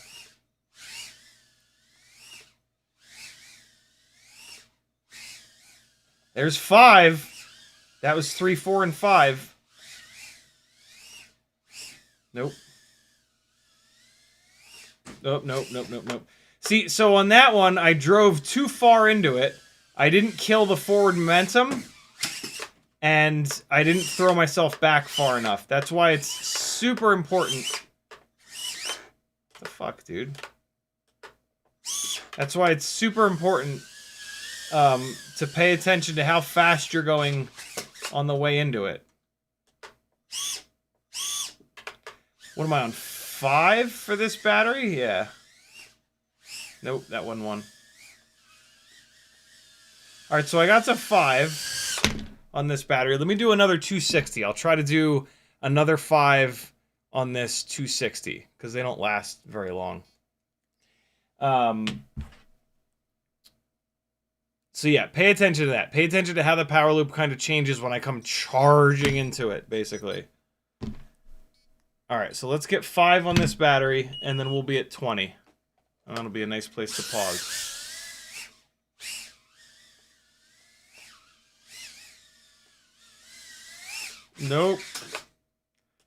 There's 5. That was 3, 4, and 5. Nope. Nope, nope, nope, nope, nope. See, so on that one, I drove too far into it. I didn't kill the forward momentum. And I didn't throw myself back far enough. That's why it's super important. What the fuck, dude? That's why it's super important to pay attention to how fast you're going on the way into it. What am I on? 5 for this battery? Yeah. Nope, that wasn't one. Alright, so I got to 5 on this battery. Let me do another 260. I'll try to do another 5 on this 260, because they don't last very long. So yeah, pay attention to that. Pay attention to how the power loop kind of changes when I come charging into it, basically. Alright, so let's get 5 on this battery, and then we'll be at 20. And that'll be a nice place to pause. Nope.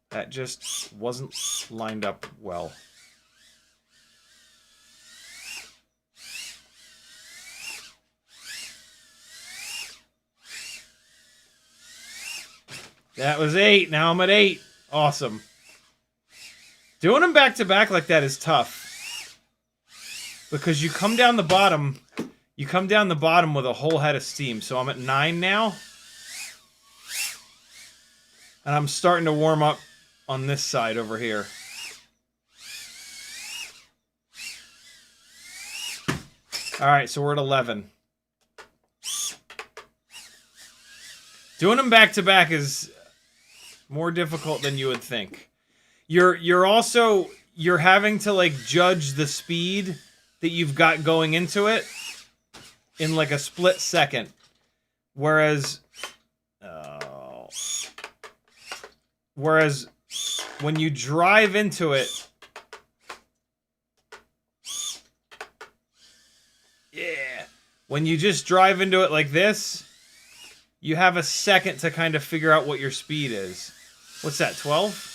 That just wasn't lined up well. That was 8. Now I'm at 8. Awesome. Doing them back to back like that is tough. Because you come down the bottom with a whole head of steam. So I'm at 9 now. And I'm starting to warm up on this side over here. Alright, so we're at 11. Doing them back to back is more difficult than you would think. You're also having to like judge the speed that you've got going into it in like a split second. Whereas when you drive into it, yeah, when you just drive into it like this, you have a second to kind of figure out what your speed is. What's that, 12?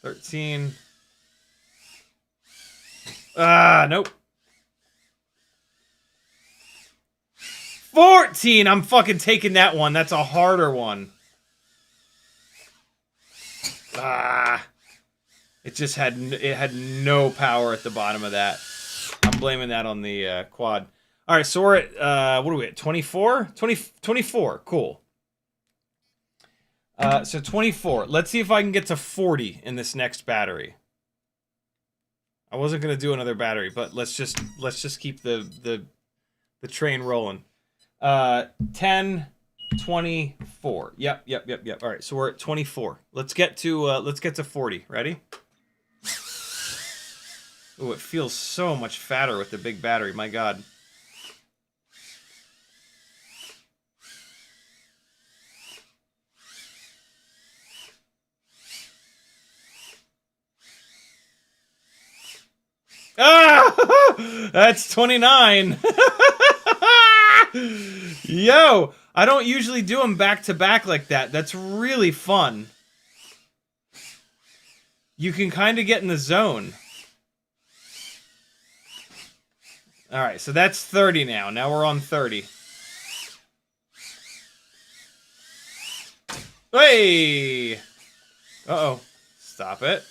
$13. Nope. 14! I'm fucking taking that one. That's a harder one. It just had no power at the bottom of that. I'm blaming that on the quad. All right, so we're at what are we at? 24? 24. Cool. So 24. Let's see if I can get to 40 in this next battery. I wasn't gonna do another battery, but let's just keep the the train rolling. 10, 24. Yep. All right, so we're at 24. Let's get to 40. Ready? Ooh, it feels so much fatter with the big battery. My God. Ah! That's 29. Yo, I don't usually do them back to back like that. That's really fun. You can kind of get in the zone. All right, so that's 30 now. Now we're on 30. Hey! Uh-oh. Stop it.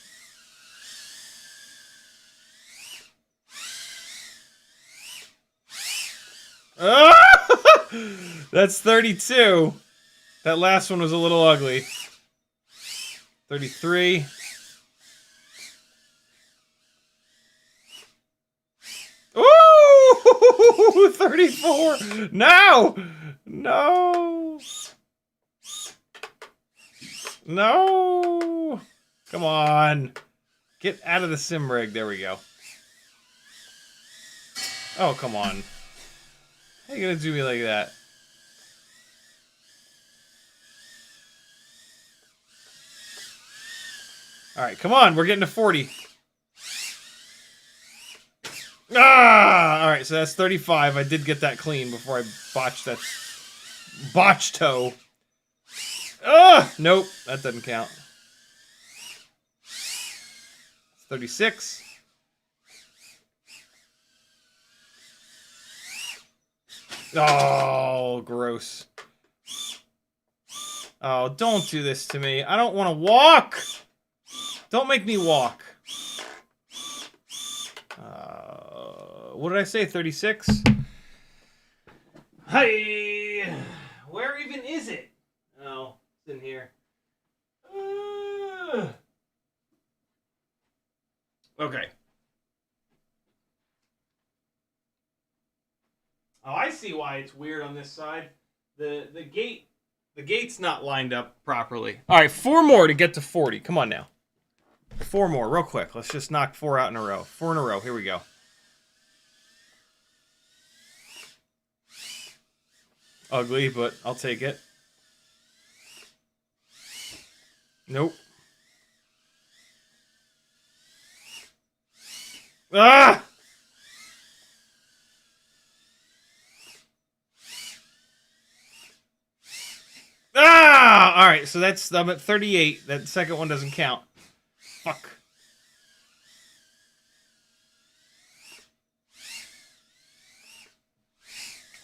That's 32. That last one was a little ugly. 33. Ooh! 34. No! No! No! Come on. Get out of the sim rig. There we go. Oh, come on. How you gonna do me like that? Alright, come on, we're getting to 40. Ah! Alright, so that's 35. I did get that clean before I botched that botch toe. Ah! Nope, that doesn't count. 36. Oh, gross. Oh, don't do this to me. I don't want to walk. Don't make me walk. What did I say? 36? Hey! Where even is it? Oh, it's in here. Okay. Oh, I see why it's weird on this side. The gate's not lined up properly. All right, 4 more to get to 40. Come on now. 4 more, real quick. Let's just knock 4 out in a row. 4 in a row. Here we go. Ugly, but I'll take it. Nope. Ah! Ah! All right, so I'm at 38. That second one doesn't count. Fuck.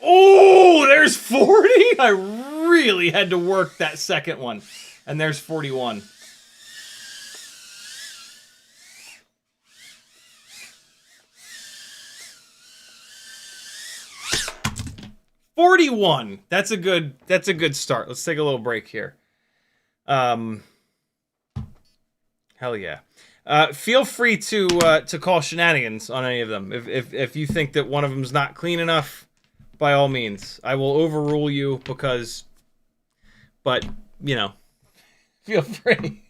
Oh, there's 40. I really had to work that second one. And there's 41. $41. That's a good start. Let's take a little break here. Hell yeah. Feel free to call shenanigans on any of them. If you think that one of them's not clean enough, by all means, I will overrule you but you know, feel free.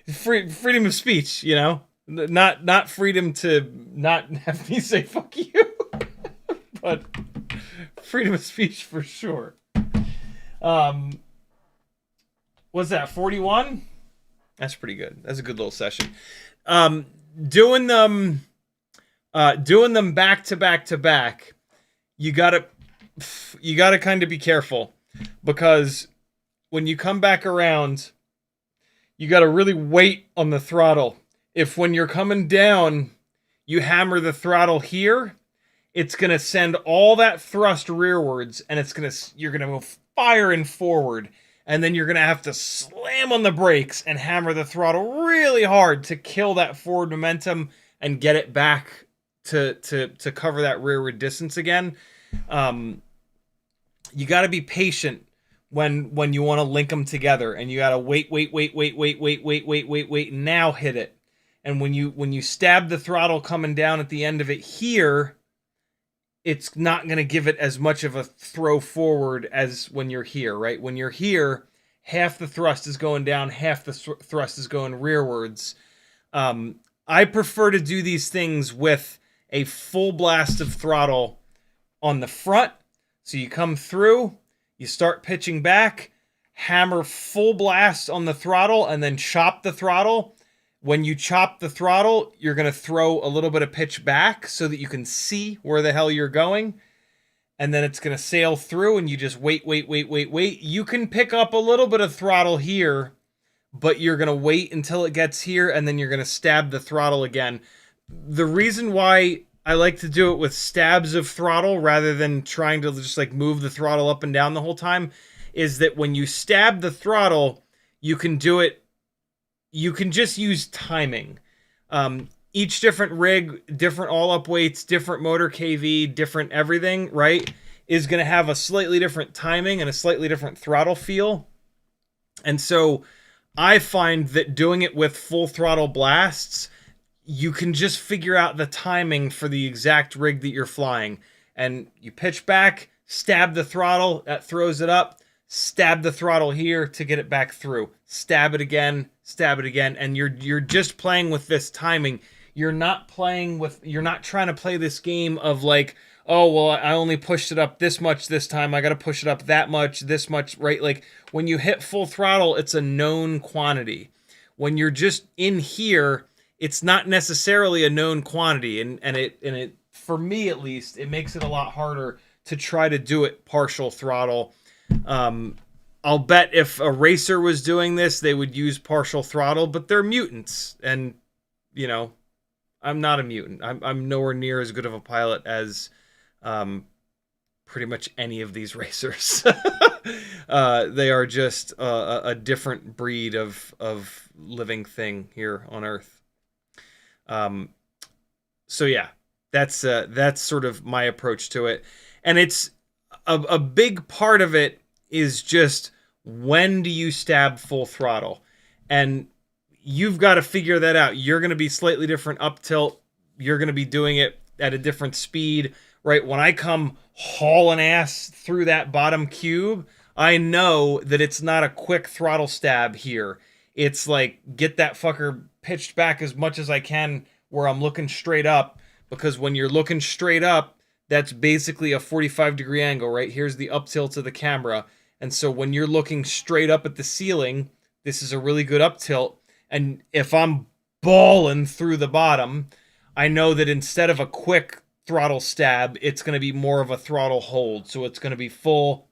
Freedom of speech, you know, not freedom to not have me say fuck you, but freedom of speech for sure. What's that? 41? That's pretty good. That's a good little session. Doing them back to back to back. You gotta kind of be careful, because when you come back around, you gotta really wait on the throttle. If when you're coming down, you hammer the throttle here, it's gonna send all that thrust rearwards, and you're gonna move firing forward, and then you're gonna have to slam on the brakes and hammer the throttle really hard to kill that forward momentum and get it back to cover that rearward distance again. You got to be patient when you want to link them together, and you got to wait, and now hit it. And when you stab the throttle coming down at the end of it here, it's not going to give it as much of a throw forward as when you're here, right? When you're here, half the thrust is going down, half the thrust is going rearwards. I prefer to do these things with a full blast of throttle on the front. So you come through, you start pitching back, hammer full blast on the throttle, and then chop the throttle. When you chop the throttle, you're going to throw a little bit of pitch back so that you can see where the hell you're going. And then it's going to sail through, and you just wait. You can pick up a little bit of throttle here, but you're going to wait until it gets here, and then you're going to stab the throttle again. The reason why I like to do it with stabs of throttle rather than trying to just like move the throttle up and down the whole time is that when you stab the throttle, you can do it. You can just use timing. Each different rig, different all-up weights, different motor KV, different everything, right, is going to have a slightly different timing and a slightly different throttle feel. And so I find that doing it with full throttle blasts, you can just figure out the timing for the exact rig that you're flying. And you pitch back, stab the throttle, that throws it up, stab the throttle here to get it back through. Stab it again, and you're just playing with this timing. You're not trying to play this game of like, oh, well, I only pushed it up this much this time, I got to push it up that much, this much, right? Like when you hit full throttle, it's a known quantity. When you're just in here, it's not necessarily a known quantity, and it for me at least, it makes it a lot harder to try to do it partial throttle. I'll bet if a racer was doing this, they would use partial throttle, but they're mutants, and you know, I'm not a mutant. I'm nowhere near as good of a pilot as pretty much any of these racers. They are just a different breed of living thing here on Earth. So yeah, that's sort of my approach to it. And it's a big part of it is just, when do you stab full throttle? And you've got to figure that out. You're going to be slightly different up tilt. You're going to be doing it at a different speed, right? When I come hauling ass through that bottom cube, I know that it's not a quick throttle stab here. It's like, get that fucker pitched back as much as I can where I'm looking straight up, because when you're looking straight up, that's basically a 45-degree angle, right? Here's the up tilt of the camera. And so when you're looking straight up at the ceiling, this is a really good up tilt. And if I'm balling through the bottom, I know that instead of a quick throttle stab, it's going to be more of a throttle hold. So it's going to be full,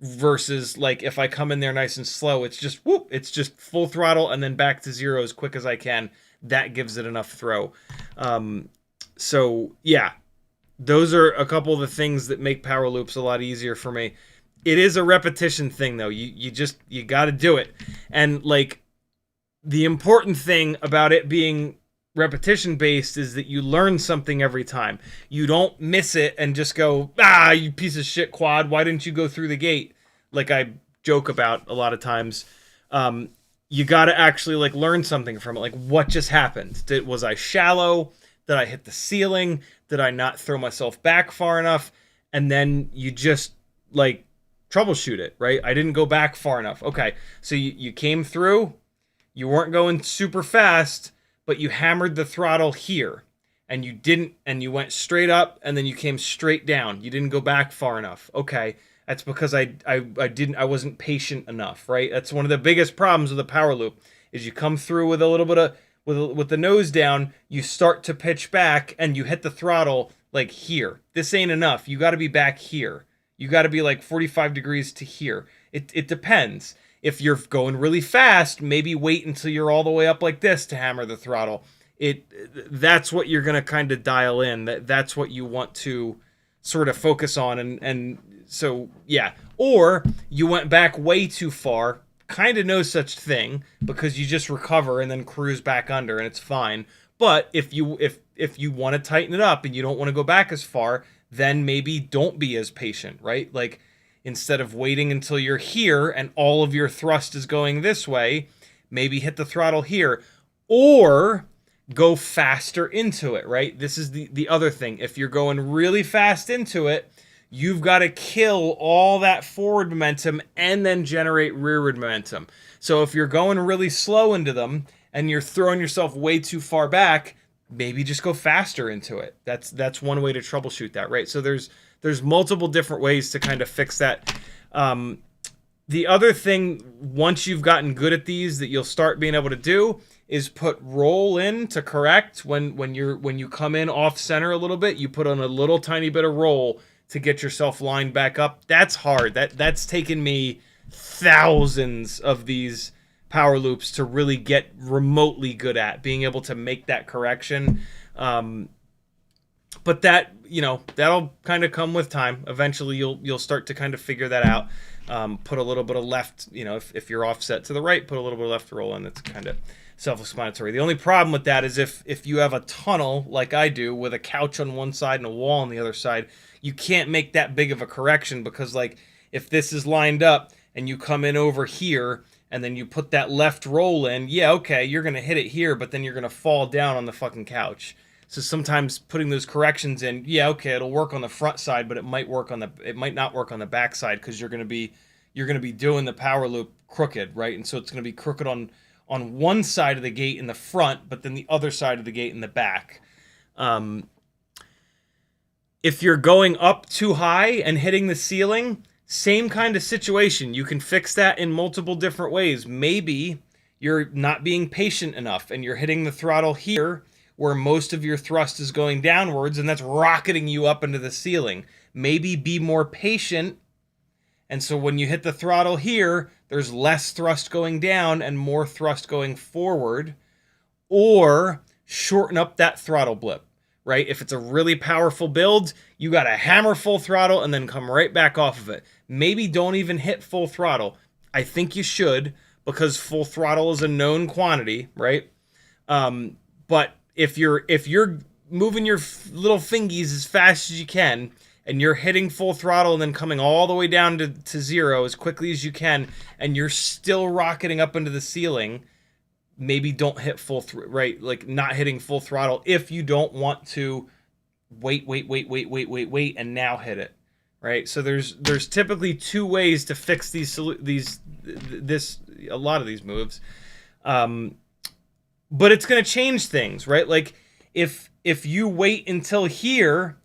versus like if I come in there nice and slow, it's just whoop, it's just full throttle and then back to zero as quick as I can. That gives it enough throw. So yeah, those are a couple of the things that make Powerloops a lot easier for me. It is a repetition thing though. You got to do it. And like, the important thing about it being repetition based is that you learn something every time. You don't miss it and just go, you piece of shit quad, why didn't you go through the gate? Like I joke about a lot of times. You got to actually like learn something from it. Like, what just happened? Was I shallow? Did I hit the ceiling? Did I not throw myself back far enough? And then you just like troubleshoot it, right? I didn't go back far enough. Okay, so you came through, you weren't going super fast, but you hammered the throttle here, and you went straight up, and then you came straight down. You didn't go back far enough. Okay, that's because I wasn't patient enough, right? That's one of the biggest problems with a power loop, is you come through with a little bit of with the nose down, you start to pitch back, and you hit the throttle like here. This ain't enough. You got to be back here. You got to be like 45 degrees to here. It depends. If you're going really fast, maybe wait until you're all the way up like this to hammer the throttle. That's what you're going to kind of dial in. That's what you want to sort of focus on. And so, yeah. Or you went back way too far. Kind of no such thing, because you just recover and then cruise back under and it's fine. But if you want to tighten it up and you don't want to go back as far, then maybe don't be as patient, right? Like, instead of waiting until you're here and all of your thrust is going this way, maybe hit the throttle here. Or go faster into it, right? This is the other thing. If you're going really fast into it, you've got to kill all that forward momentum and then generate rearward momentum. So if you're going really slow into them and you're throwing yourself way too far back, maybe just go faster into it. That's one way to troubleshoot that, right? So there's multiple different ways to kind of fix that. The other thing, once you've gotten good at these, that you'll start being able to do is put roll in to correct. When you come in off center a little bit, you put on a little tiny bit of roll to get yourself lined back up. That's hard. That's taken me thousands of these power loops to really get remotely good at being able to make that correction. But that, that'll kind of come with time. Eventually you'll start to kind of figure that out. Put a little bit of left, if you're offset to the right, put a little bit of left roll in. That's kind of self-explanatory. The only problem with that is if you have a tunnel like I do with a couch on one side and a wall on the other side, you can't make that big of a correction, because like if this is lined up and you come in over here and then you put that left roll in, yeah, okay, you're going to hit it here, but then you're going to fall down on the fucking couch. So sometimes putting those corrections in, yeah, okay, it'll work on the front side, but it might not work on the back side, because you're going to be doing the power loop crooked, right? And so it's going to be crooked on one side of the gate in the front, but then the other side of the gate in the back. If you're going up too high and hitting the ceiling, same kind of situation. You can fix that in multiple different ways. Maybe you're not being patient enough and you're hitting the throttle here where most of your thrust is going downwards, and that's rocketing you up into the ceiling. Maybe be more patient, and so when you hit the throttle here, there's less thrust going down and more thrust going forward. Or shorten up that throttle blip, right? If it's a really powerful build, you got to hammer full throttle and then come right back off of it. Maybe don't even hit full throttle. I think you should, because full throttle is a known quantity, right? But if you're moving your little fingies as fast as you can, and you're hitting full throttle and then coming all the way down to zero as quickly as you can, and you're still rocketing up into the ceiling, maybe don't hit right? Like not hitting full throttle if you don't want to wait, and now hit it, right? So there's typically two ways to fix a lot of these moves. But it's going to change things, right? Like if you wait until here,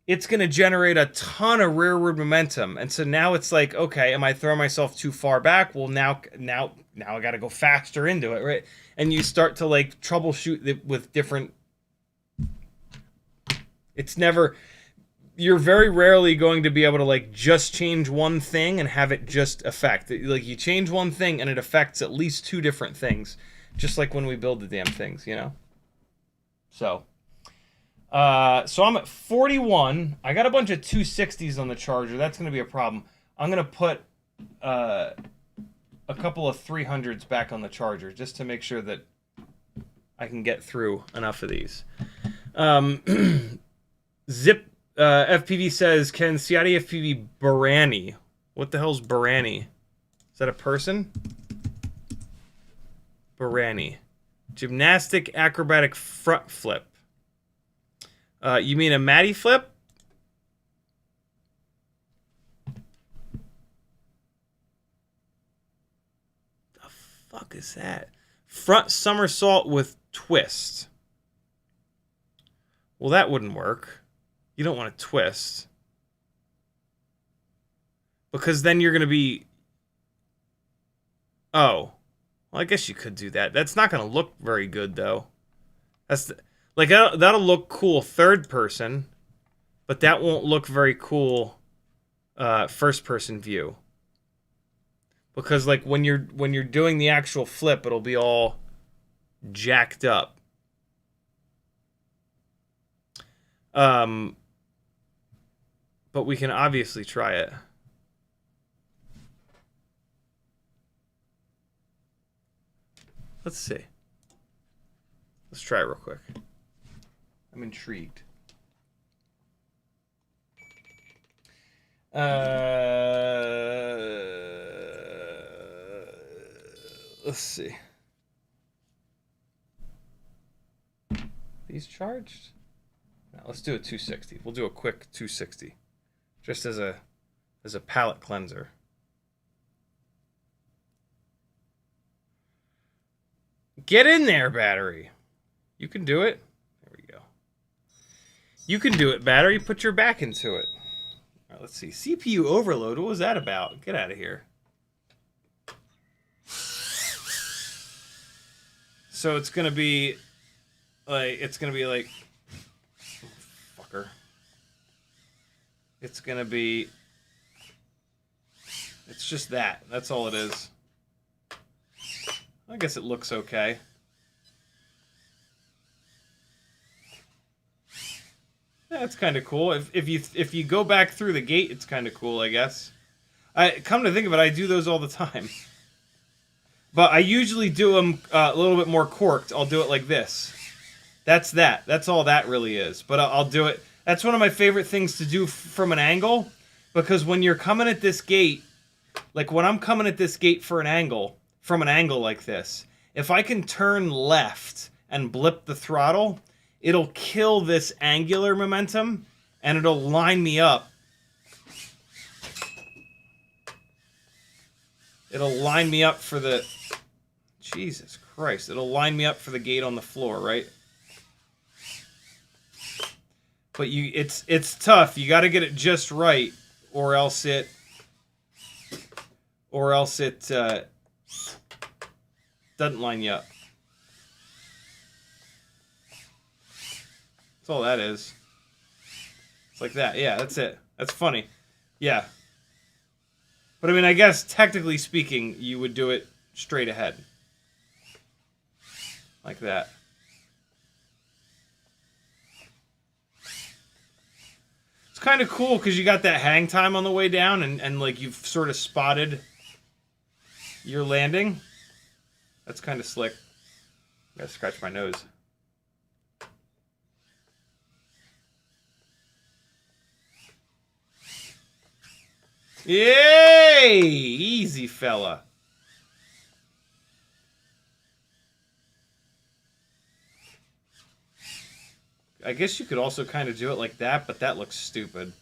it's going to generate a ton of rearward momentum. And so now it's like, okay, am I throwing myself too far back? Well, now I got to go faster into it, right? And you start to like troubleshoot it with different. You're very rarely going to be able to like just change one thing and have it just affect. Like you change one thing and it affects at least two different things. Just like when we build the damn things, So. So I'm at 41. I got a bunch of 260s on the charger. That's going to be a problem. I'm going to put a couple of 300s back on the charger just to make sure that I can get through enough of these. Zip FPV says, can CiottiFPV Barani? What the hell's Barani? Is that a person? Barani. Gymnastic acrobatic front flip. You mean a Matty flip? The fuck is that? Front somersault with twist. Well, that wouldn't work. You don't want to twist. Because then you're going to be... Oh. Well, I guess you could do that. That's not going to look very good, though. Like, that'll look cool third person, but that won't look very cool first person view. Because like when you're doing the actual flip, it'll be all jacked up. But we can obviously try it. Let's see. Let's try it real quick. I'm intrigued. Let's see. these charged? No, let's do a 260. We'll do a quick 260. Just as a palate cleanser. Get in there, battery. You can do it. There we go. You can do it, battery. Put your back into it. All right, let's see. CPU overload. What was that about? Get out of here. So it's gonna be like fucker. It's just that. That's all it is. I guess it looks okay. Yeah, it's kind of cool. If you go back through the gate, it's kind of cool, I guess. Come to think of it, I do those all the time. But I usually do them a little bit more corked. I'll do it like this. That's that. That's all that really is. But I'll do it. That's one of my favorite things to do from an angle. Because when you're coming at this gate, like when I'm coming at this gate from an angle like this, if I can turn left and blip the throttle, it'll kill this angular momentum and it'll line me up. It'll line me up for the... Jesus Christ. It'll line me up for the gate on the floor, right? But it's tough. You got to get it just right, or else it doesn't line you up. That's all that is. It's like that. Yeah, that's it. That's funny. Yeah. But I mean, I guess technically speaking, you would do it straight ahead. Like that. It's kind of cool because you got that hang time on the way down and like you've sort of spotted your landing. That's kind of slick. I gotta scratch my nose. Yay! Easy, fella. I guess you could also kind of do it like that, but that looks stupid.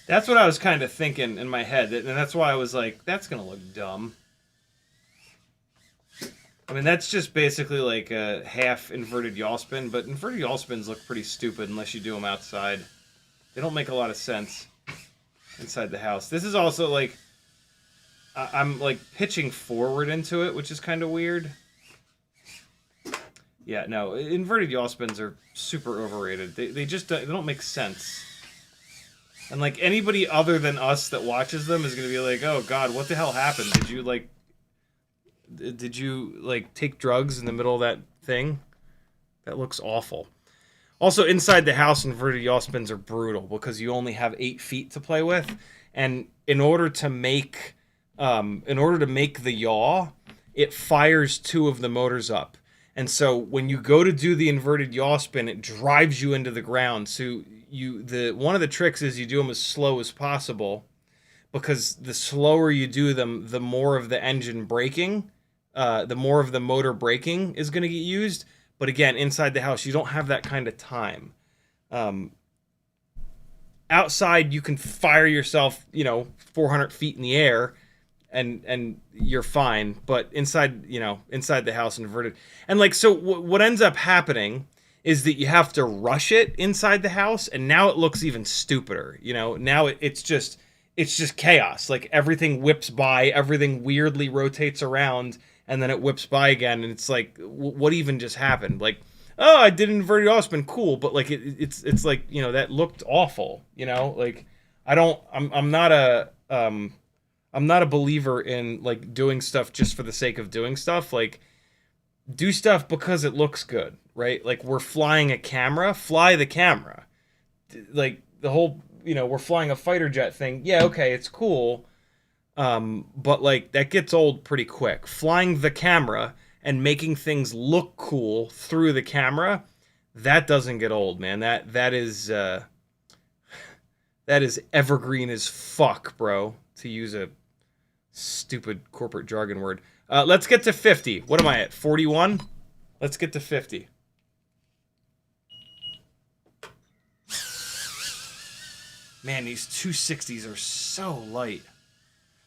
That's what I was kind of thinking in my head, and that's why I was like, that's going to look dumb. I mean, that's just basically like a half inverted yaw spin, but inverted yaw spins look pretty stupid unless you do them outside. They don't make a lot of sense inside the house. This is also like, I'm like pitching forward into it, which is kind of weird. Yeah, no, inverted yaw spins are super overrated. They just they don't make sense. And like anybody other than us that watches them is going to be like, "Oh God, what the hell happened? Did you take drugs in the middle of that thing? That looks awful." Also, inside the house, inverted yaw spins are brutal because you only have 8 feet to play with, and in order to make the yaw, it fires 2 of the motors up. And so when you go to do the inverted yaw spin, it drives you into the ground. So one of the tricks is you do them as slow as possible, because the slower you do them, the more of the engine braking, the more of the motor braking is going to get used. But again, inside the house, you don't have that kind of time. Outside, you can fire yourself, 400 feet in the air, and you're fine. But inside the house, inverted. And so what ends up happening is that you have to rush it inside the house, and now it looks even stupider. Now it's just chaos. Like everything whips by, everything weirdly rotates around, and then it whips by again, and it's like, what even just happened? Like, oh, I did an inverted yaw spin, cool, but like it's like, that looked awful. Like I'm not a believer in like doing stuff just for the sake of doing stuff. Like, do stuff because it looks good, right? Like, we're flying a camera, fly the camera. Like the whole, we're flying a fighter jet thing. Yeah, okay, it's cool. But like that gets old pretty quick. Flying the camera and making things look cool through the camera, that doesn't get old, man. That is evergreen as fuck, bro, to use a stupid corporate jargon word. Let's get to 50. What am I at? 41? Let's get to 50. Man, these 260s are so light.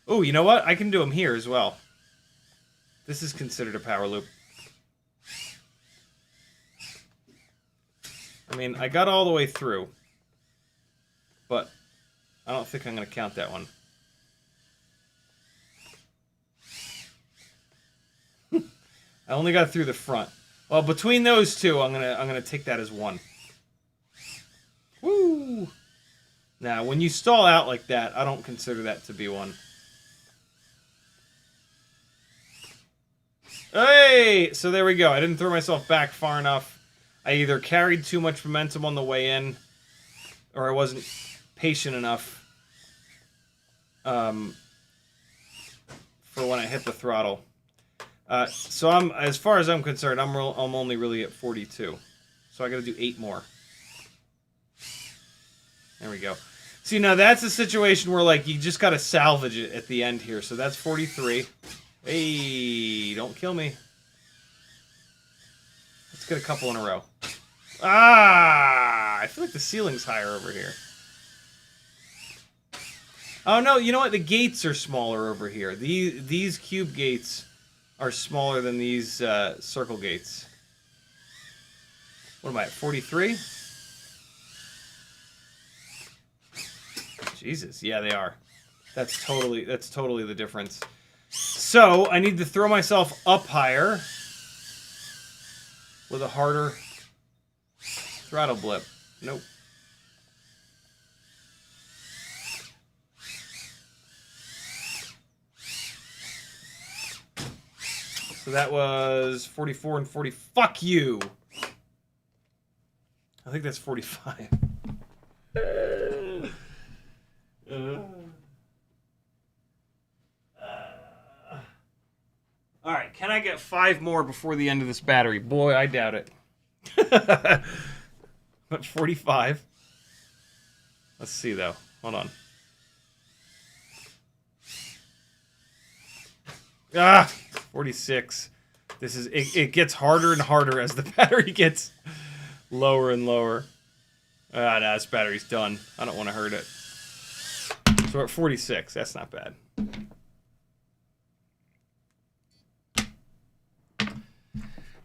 Oh, you know what? I can do them here as well. This is considered a power loop. I mean, I got all the way through, but I don't think I'm going to count that one. I only got through the front. Well, between those two, I'm gonna take that as one. Woo! Now, when you stall out like that, I don't consider that to be one. Hey! So there we go. I didn't throw myself back far enough. I either carried too much momentum on the way in, or I wasn't patient enough for when I hit the throttle. So as far as I'm concerned, I'm only really at 42. So I got to do 8 more. There we go. See, now that's a situation where like you just got to salvage it at the end here. So that's 43. Hey, don't kill me. Let's get a couple in a row. Ah, I feel like the ceiling's higher over here. Oh no, you know what? The gates are smaller over here. These cube gates are smaller than these circle gates. What am I at? 43? Jesus, yeah, they are. That's totally the difference. So I need to throw myself up higher with a harder throttle blip. Nope. So that was 44 and 40. Fuck you! I think that's 45. Alright, can I get 5 more before the end of this battery? Boy, I doubt it. But 45. Let's see, though. Hold on. Ah! 46. This is it gets harder and harder as the battery gets lower and lower. Ah, no, this battery's done. I don't want to hurt it. So we're at 46. That's not bad.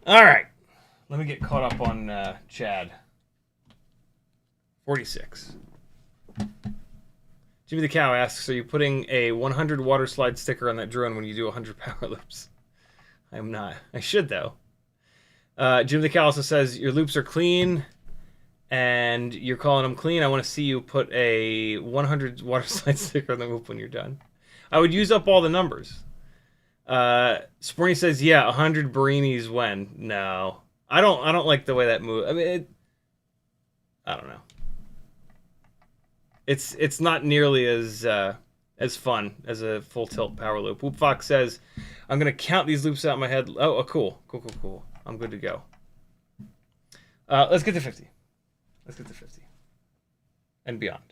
All right. Let me get caught up on Chad. 46. Jimmy the Cow asks, are you putting a 100 water slide sticker on that drone when you do 100 power loops? I'm not. I should, though. Jimmy the Cow also says, your loops are clean, and you're calling them clean. I want to see you put a 100 water slide sticker on the loop when you're done. I would use up all the numbers. Sporny says, yeah, 100 Barinis when? No. I don't like the way that moves. I mean, I don't know. It's not nearly as fun as a full tilt power loop. Whoop Fox says, I'm gonna count these loops out in my head. Oh, cool. I'm good to go. Let's get to 50. Let's get to 50 and beyond.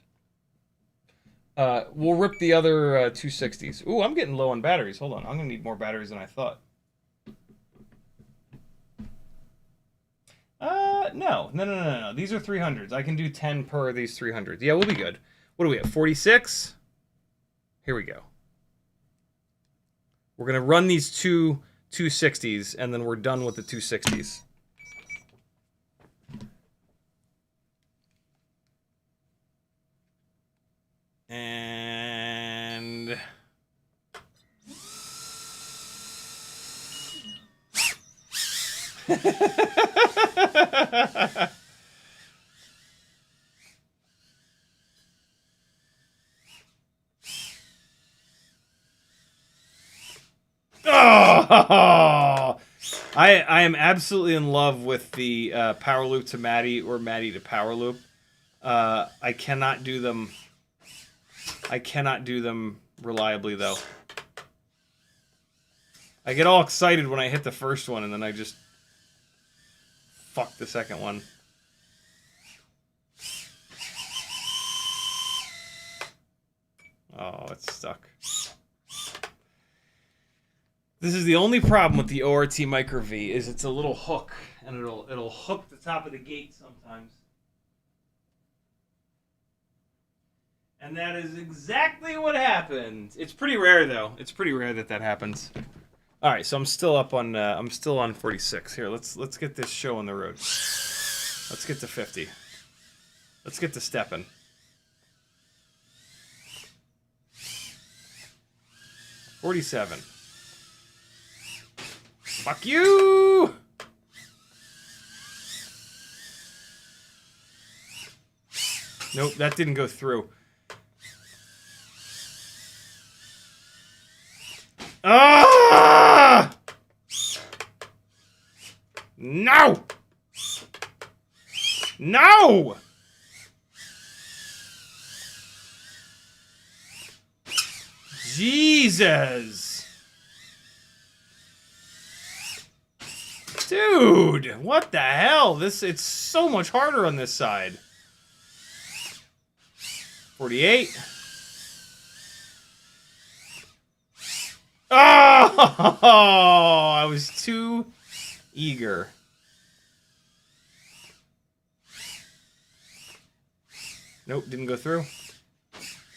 We'll rip the other 260s. Ooh, I'm getting low on batteries. Hold on, I'm gonna need more batteries than I thought. No. These are 300s. I can do 10 per these 300s. Yeah, we'll be good. What are we at? 46? Here we go. We're going to run these two 260s, and then we're done with the 260s. And... Oh! I am absolutely in love with the power loop to Matty or Matty to power loop. I cannot do them. I cannot do them reliably though. I get all excited when I hit the first one and then I just fuck the second one. Oh, it's stuck. This is the only problem with the ORT Micro V is it's a little hook, and it'll hook the top of the gate sometimes. And that is exactly what happened. It's pretty rare though. It's pretty rare that that happens. All right, so I'm still up on 46. Here, let's get this show on the road. Let's get to 50. Let's get to stepping. $47. Fuck you! Nope, that didn't go through. Ah! No! No! Jesus! Dude, what the hell? It's so much harder on this side. 48. Oh, I was too eager. Nope, didn't go through.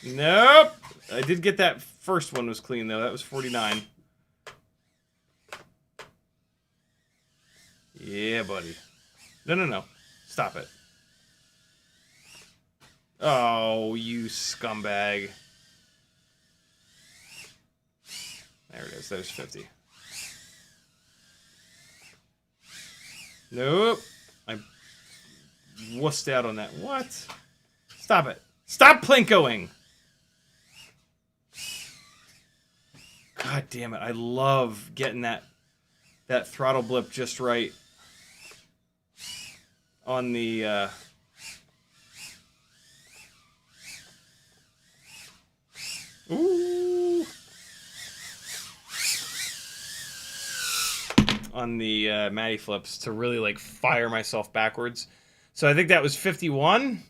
Nope. I did get that first one was clean though. That was 49. Yeah, buddy. No. Stop it. Oh, you scumbag. There it is. There's 50. Nope. I wussed out on that. What? Stop it. Stop plinkoing! God damn it. I love getting that throttle blip just right on the ooh, on the Matty flips to really like fire myself backwards. So I think that was 51.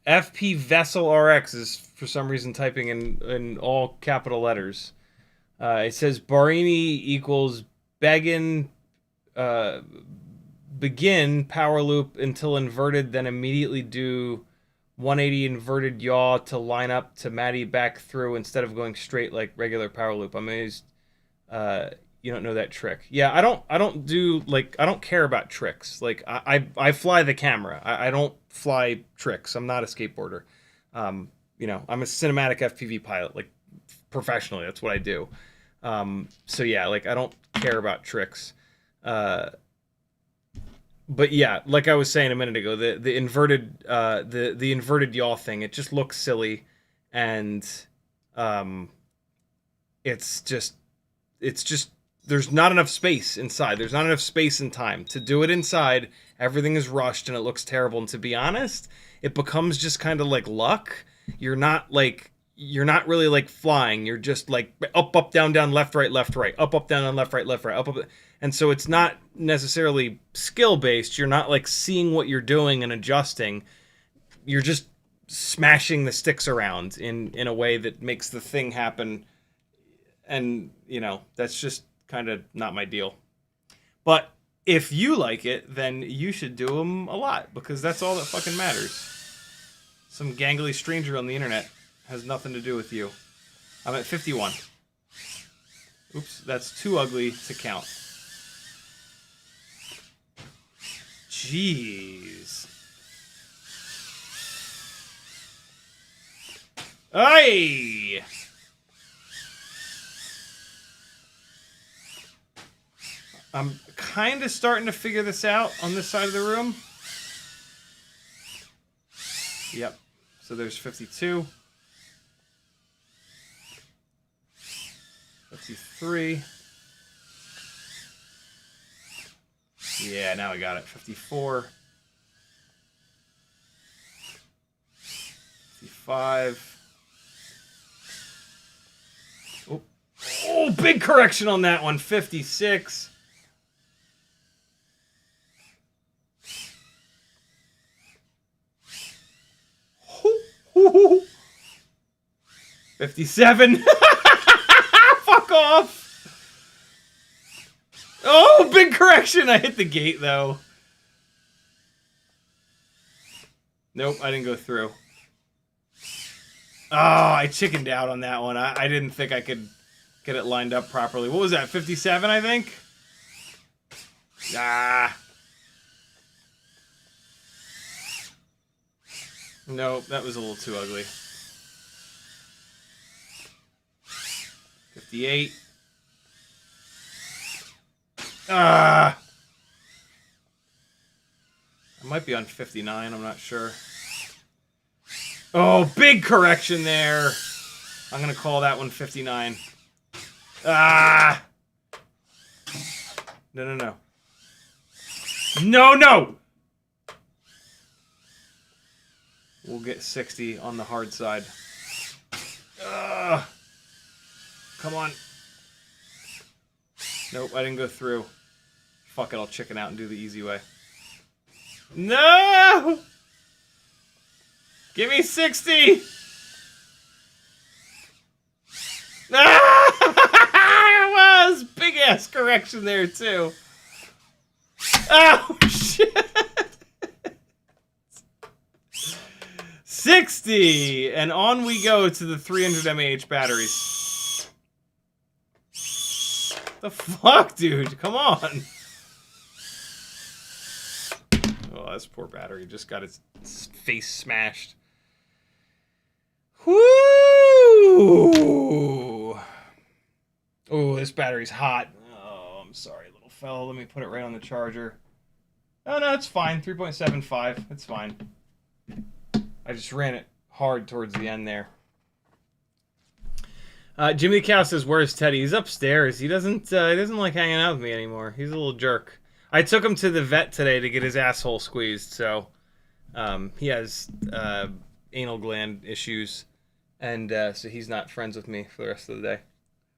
FP Vessel RX is for some reason typing in all capital letters. It says Barani equals begin power loop until inverted, then immediately do 180 inverted yaw to line up to Matty back through instead of going straight like regular power loop. I'm amazed you don't know that trick. Yeah, I don't do like I don't care about tricks. Like I fly the camera. I don't fly tricks. I'm not a skateboarder. You know, I'm a cinematic FPV pilot, like professionally. That's what I do. So yeah, like I don't care about tricks. But yeah, like I was saying a minute ago, the inverted the inverted yaw thing, it just looks silly, and it's just there's not enough space inside. There's not enough space and time to do it inside. Everything is rushed and it looks terrible. And to be honest, it becomes just kind of like luck. You're not really like flying. You're just like up, down, left, right, up, down, left, right, up. And so it's not necessarily skill based. You're not like seeing what you're doing and adjusting. You're just smashing the sticks around in a way that makes the thing happen. And, you know, that's just kind of not my deal. But if you like it, then you should do them a lot, because that's all that fucking matters. Some gangly stranger on the internet has nothing to do with you. I'm at 51. Oops, that's too ugly to count. Jeez. Hey! I'm kind of starting to figure this out on this side of the room. Yep. So there's 52. 53. Yeah, now I got it. 54. 55. Oh, big correction on that one. 56. 57. Fuck off. Oh, big correction. I hit the gate, though. Nope, I didn't go through. Oh, I chickened out on that one. I didn't think I could get it lined up properly. What was that, 57, I think? Ah. Nope, that was a little too ugly. 58. Ah. I might be on 59, I'm not sure. Oh, big correction there. I'm going to call that one 59. Ah. No. No. We'll get 60 on the hard side. Come on. Nope, I didn't go through. Fuck it, I'll chicken out and do the easy way. No! Give me 60! Ah! It was big ass correction there too. Oh shit! 60! And on we go to the 300 mAh batteries. The fuck, dude? Come on. Oh, this poor battery just got its face smashed. Whoo! Oh, this battery's hot. Oh, I'm sorry, little fella. Let me put it right on the charger. Oh, no, it's fine. 3.75. It's fine. I just ran it hard towards the end there. Jimmy the Cow says, "Where's Teddy?" He's upstairs. He doesn't like hanging out with me anymore. He's a little jerk. I took him to the vet today to get his asshole squeezed, so he has anal gland issues, and so he's not friends with me for the rest of the day.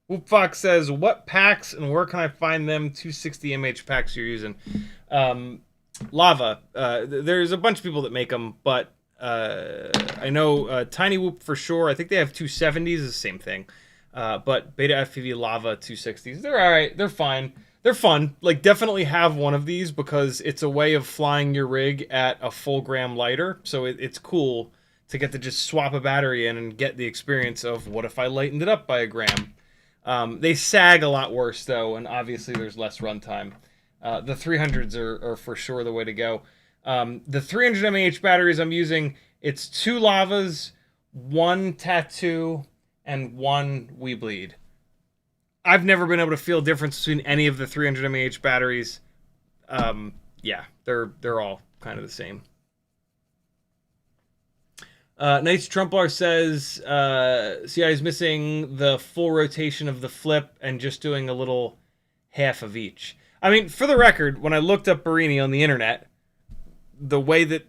Whoop Fox says, "What packs and where can I find them 260 mAh packs you're using?" Lava. There's a bunch of people that make them, but I know Tiny Whoop for sure. I think they have 270s, is the same thing. But Beta FPV Lava 260s, they're alright. They're fine. They're fun. Like, definitely have one of these because it's a way of flying your rig at a full gram lighter. So it's cool to get to just swap a battery in and get the experience of what if I lightened it up by a gram. They sag a lot worse, though, and obviously there's less runtime. The 300s are for sure the way to go. The 300 mAh batteries I'm using, it's 2 Lavas, 1 Tattoo, and 1 We Bleed. I've never been able to feel a difference between any of the 300 mAh batteries. Yeah, they're all kind of the same. Nice Trumplar says, CI is missing the full rotation of the flip and just doing a little half of each. I mean, for the record, when I looked up Barani on the internet, the way that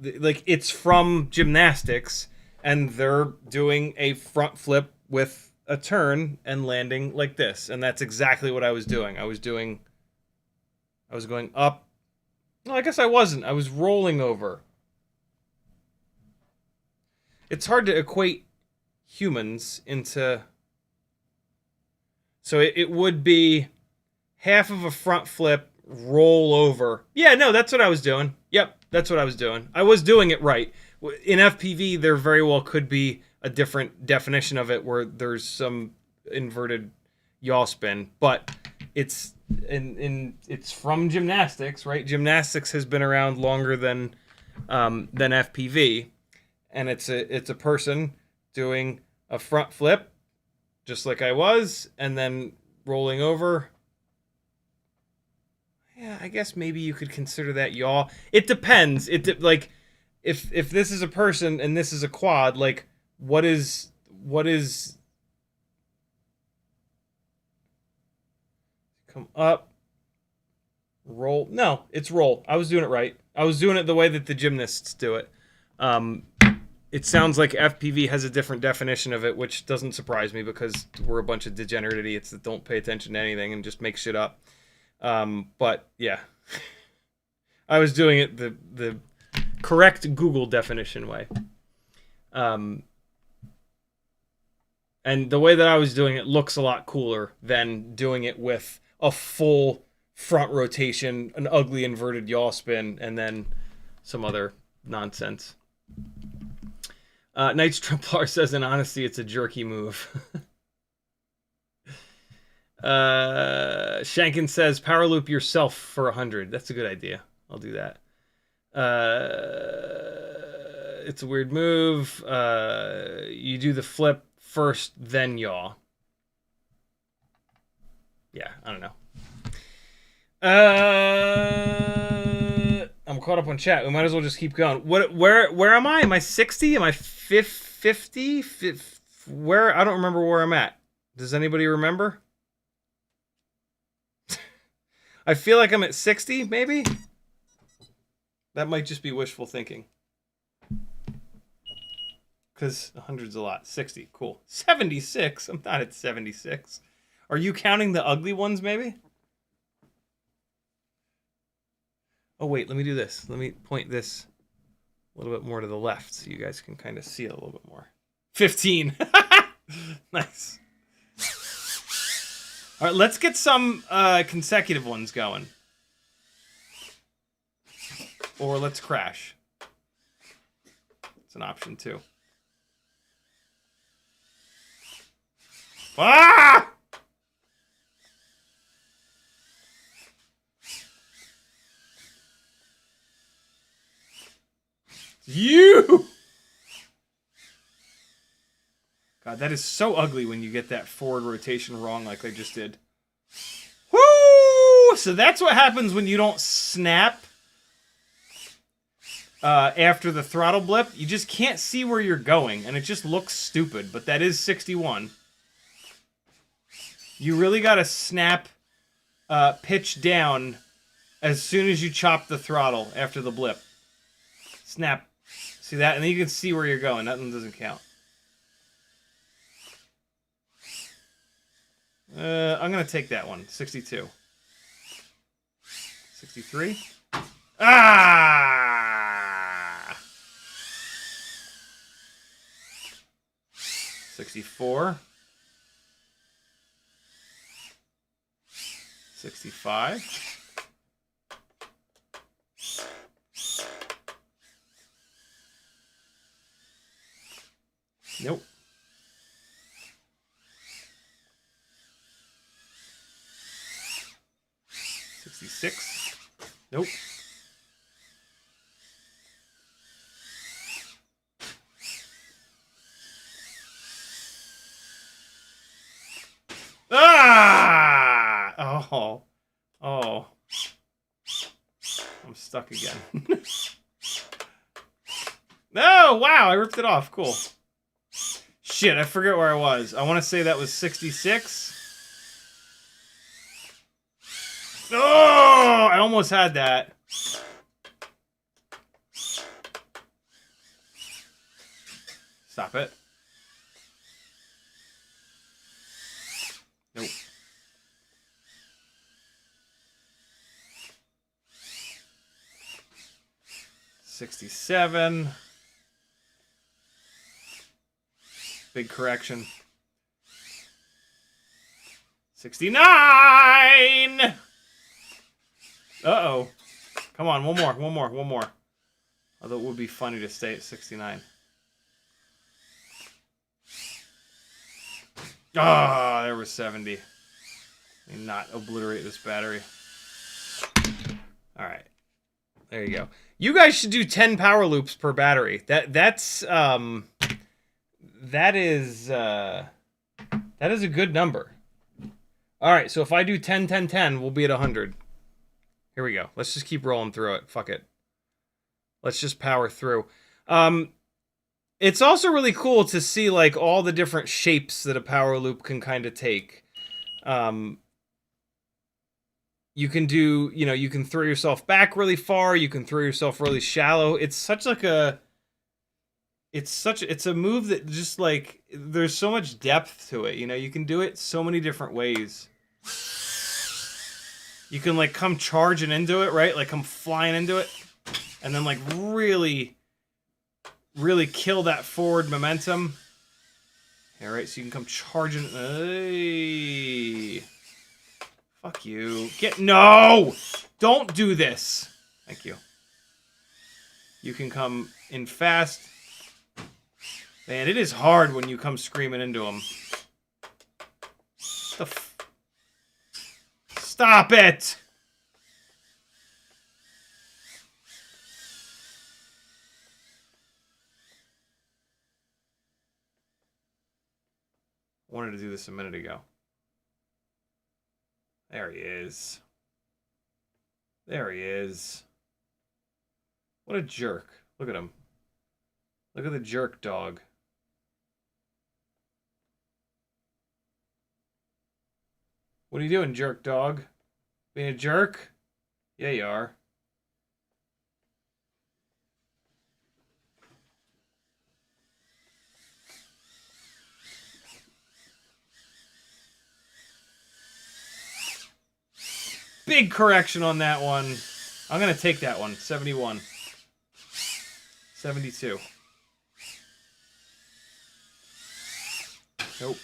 like it's from gymnastics, and they're doing a front flip with a turn and landing like this, and that's exactly what I was doing. I was going up. No, I guess I wasn't. I was rolling over. It's hard to equate humans into... So it would be half of a front flip, roll over. Yeah, no, that's what I was doing. Yep, that's what I was doing. I was doing it right. In FPV, there very well could be a different definition of it where there's some inverted yaw spin, but it's it's from gymnastics, right? Gymnastics has been around longer than FPV, and it's a person doing a front flip, just like I was, and then rolling over. Yeah, I guess maybe you could consider that yaw. It depends. Like if this is a person and this is a quad, like what is come up, roll. No, it's roll. I was doing it right. I was doing it the way that the gymnasts do it. It sounds like FPV has a different definition of it, which doesn't surprise me because we're a bunch of degenerate idiots that don't pay attention to anything and just make shit up. But yeah, I was doing it the correct Google definition way. And the way that I was doing it looks a lot cooler than doing it with a full front rotation, an ugly inverted yaw spin, and then some other nonsense. Knights Templar says, in honesty, it's a jerky move. Shankin says, power loop yourself for 100. That's a good idea. I'll do that. It's a weird move. You do the flip first, then yaw. Yeah, I don't know. I'm caught up on chat. We might as well just keep going. Where am I? Am I 60? Am I 50? Where? I don't remember where I'm at. Does anybody remember? I feel like I'm at 60, maybe? That might just be wishful thinking. Because 100's a lot. 60, cool. 76? I'm not at 76. Are you counting the ugly ones, maybe? Oh, wait, let me do this. Let me point this a little bit more to the left so you guys can kind of see it a little bit more. 15. Nice. All right, let's get some consecutive ones going. Or let's crash. It's an option, too. Ah! You! God, that is so ugly when you get that forward rotation wrong like I just did. Woo! So that's what happens when you don't snap after the throttle blip. You just can't see where you're going, and it just looks stupid, but that is 61. You really gotta snap pitch down as soon as you chop the throttle after the blip. Snap. See that? And then you can see where you're going. That one doesn't count. I'm going to take that one. 62. 63. Ah! 64. 65. Nope. 66. Nope. Ah! Oh. Oh. I'm stuck again. Oh, wow, I ripped it off. Cool. Shit, I forget where I was. I want to say that was 66. Oh, I almost had that. Stop it. Nope. $67. Big correction. 69. Uh-oh. Come on, one more. Although it would be funny to stay at 69. Ah, there was 70. Let me not obliterate this battery. All right. There you go. You guys should do 10 power loops per battery. That is a good number. All right, so if I do 10, 10, 10, we'll be at 100. Here we go. Let's just keep rolling through it. Fuck it. Let's just power through. It's also really cool to see like all the different shapes that a power loop can kind of take. You can do, you can throw yourself back really far. You can throw yourself really shallow. It's such like it's a move that just like, there's so much depth to it. You can do it so many different ways. You can like come charging into it, right? Like come flying into it. And then like really kill that forward momentum. Alright, so you can come charging. Hey. Fuck you. No! Don't do this! Thank you. You can come in fast. Man, it is hard when you come screaming into them. Stop it! I wanted to do this a minute ago. There he is. There he is. What a jerk. Look at him. Look at the jerk dog. What are you doing, jerk dog? Being a jerk? Yeah, you are. Big correction on that one. I'm going to take that one. 71. 72. Nope.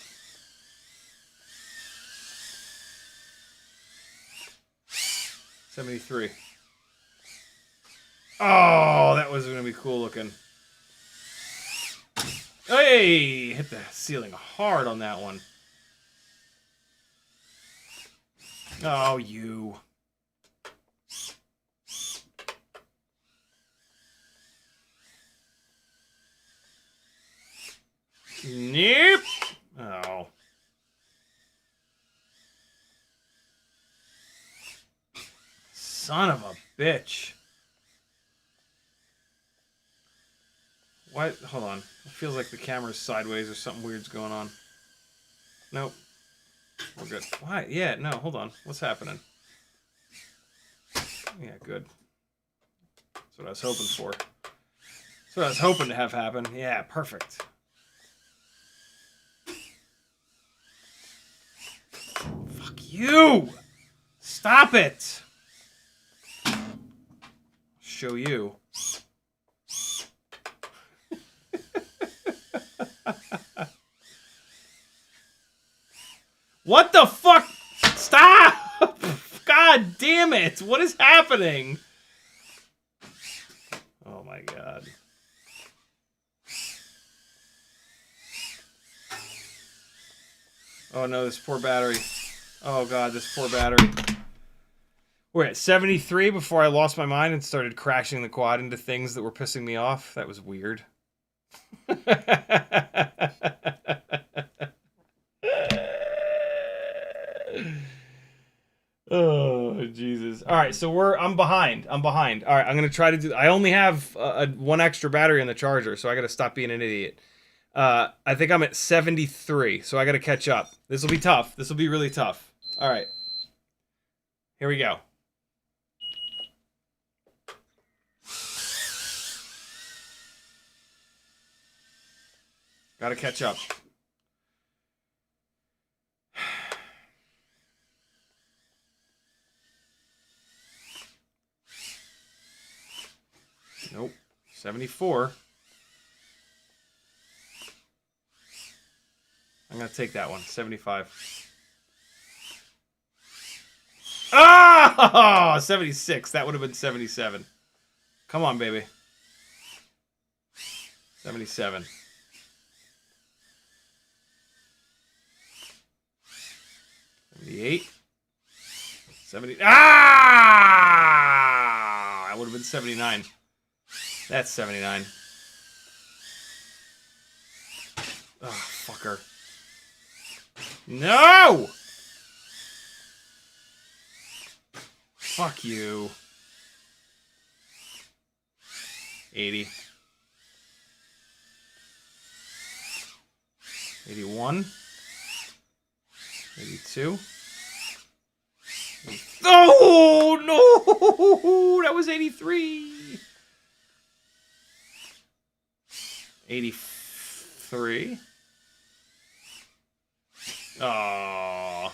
$73. Oh, that was going to be cool looking. Hey! Hit the ceiling hard on that one. Oh, you. Nope. Oh. Son of a bitch. What? Hold on. It feels like the camera's sideways or something weird's going on. Nope. We're good. Why? Yeah, no, hold on. What's happening? Yeah, good. That's what I was hoping for. That's what I was hoping to have happen. Yeah, perfect. Fuck you! Stop it! Show you. What the fuck? Stop! God damn it! What is happening? Oh my god. Oh no, this poor battery. Oh god, this poor battery. We're at 73 before I lost my mind and started crashing the quad into things that were pissing me off. That was weird. Oh Jesus! All right, so I'm behind. All right, I'm gonna try to do. I only have one extra battery in the charger, so I gotta stop being an idiot. I think I'm at 73, so I gotta catch up. This will be tough. This will be really tough. All right, here we go. Gotta catch up. Nope. 74. I'm going to take that one. 75. Oh! 76. That would have been 77. Come on, baby. 77. 78. 70. Ah! That would have been 79. That's 79. Oh, fucker. No! Fuck you. 80. 81. 82. Oh, no! That was 83. 83. Oh.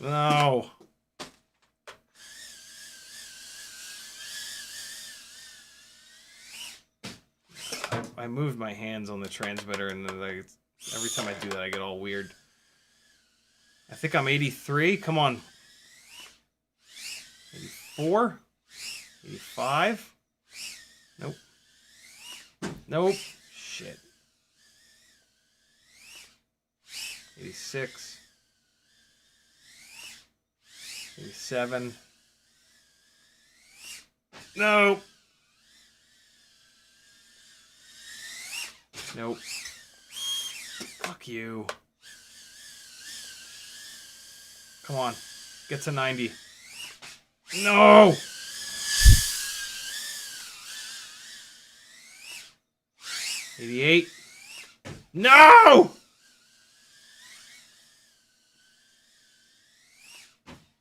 No. I moved my hands on the transmitter, and then like every time I do that, I get all weird. I think I'm 83. Come on. 84. 85. Nope. Nope. Shit. 86. 87. No. Nope. Fuck you. Come on. Get to 90. No! $88. No!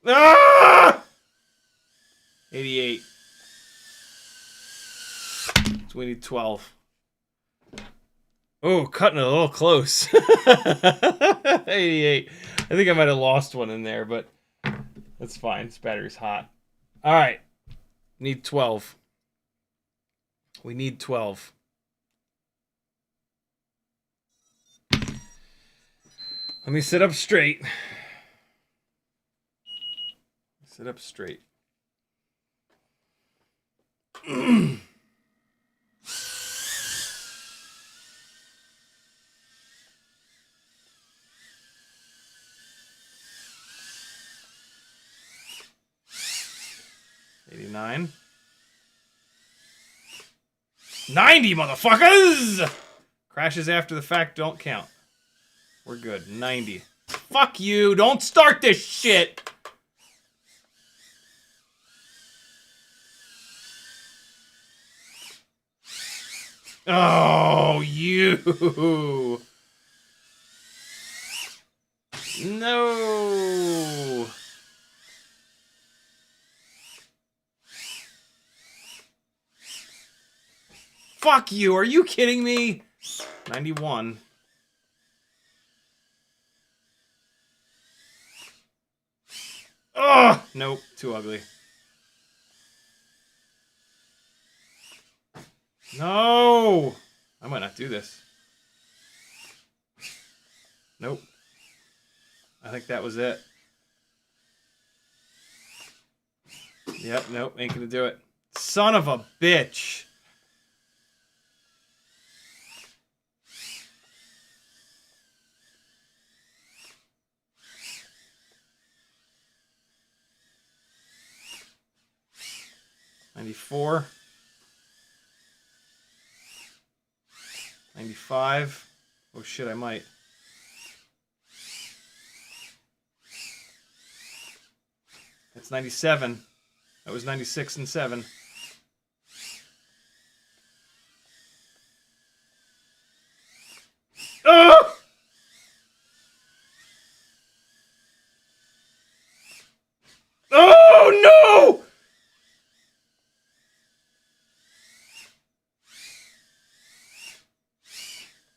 Ah! 88. So we need 12. Oh, cutting it a little close. 88. I think I might have lost one in there, but that's fine. This battery's hot. All right. Need 12. We need 12. Let me sit up straight. Sit up straight. $89. 90, motherfuckers! Crashes after the fact don't count. We're good. 90. Fuck you! Don't start this shit! Oh, you! No! Fuck you! Are you kidding me? 91. Ugh! Nope. Too ugly. No! I might not do this. Nope. I think that was it. Yep, nope, ain't gonna do it. Son of a bitch! $94. 95. Oh shit, I might. That's 97. That was 96 and 7. Oh! Oh no!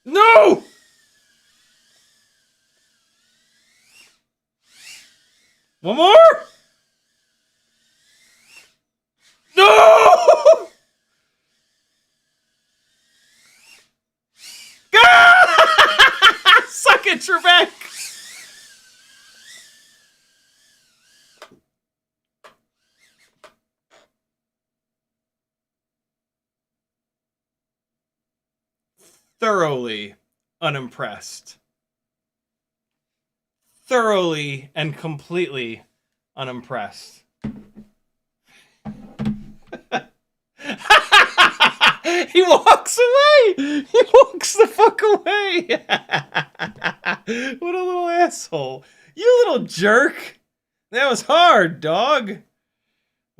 No! One more? No! Suck it, Trebek! Thoroughly unimpressed. Thoroughly and completely unimpressed. He walks away! He walks the fuck away! What a little asshole. You little jerk! That was hard, dog!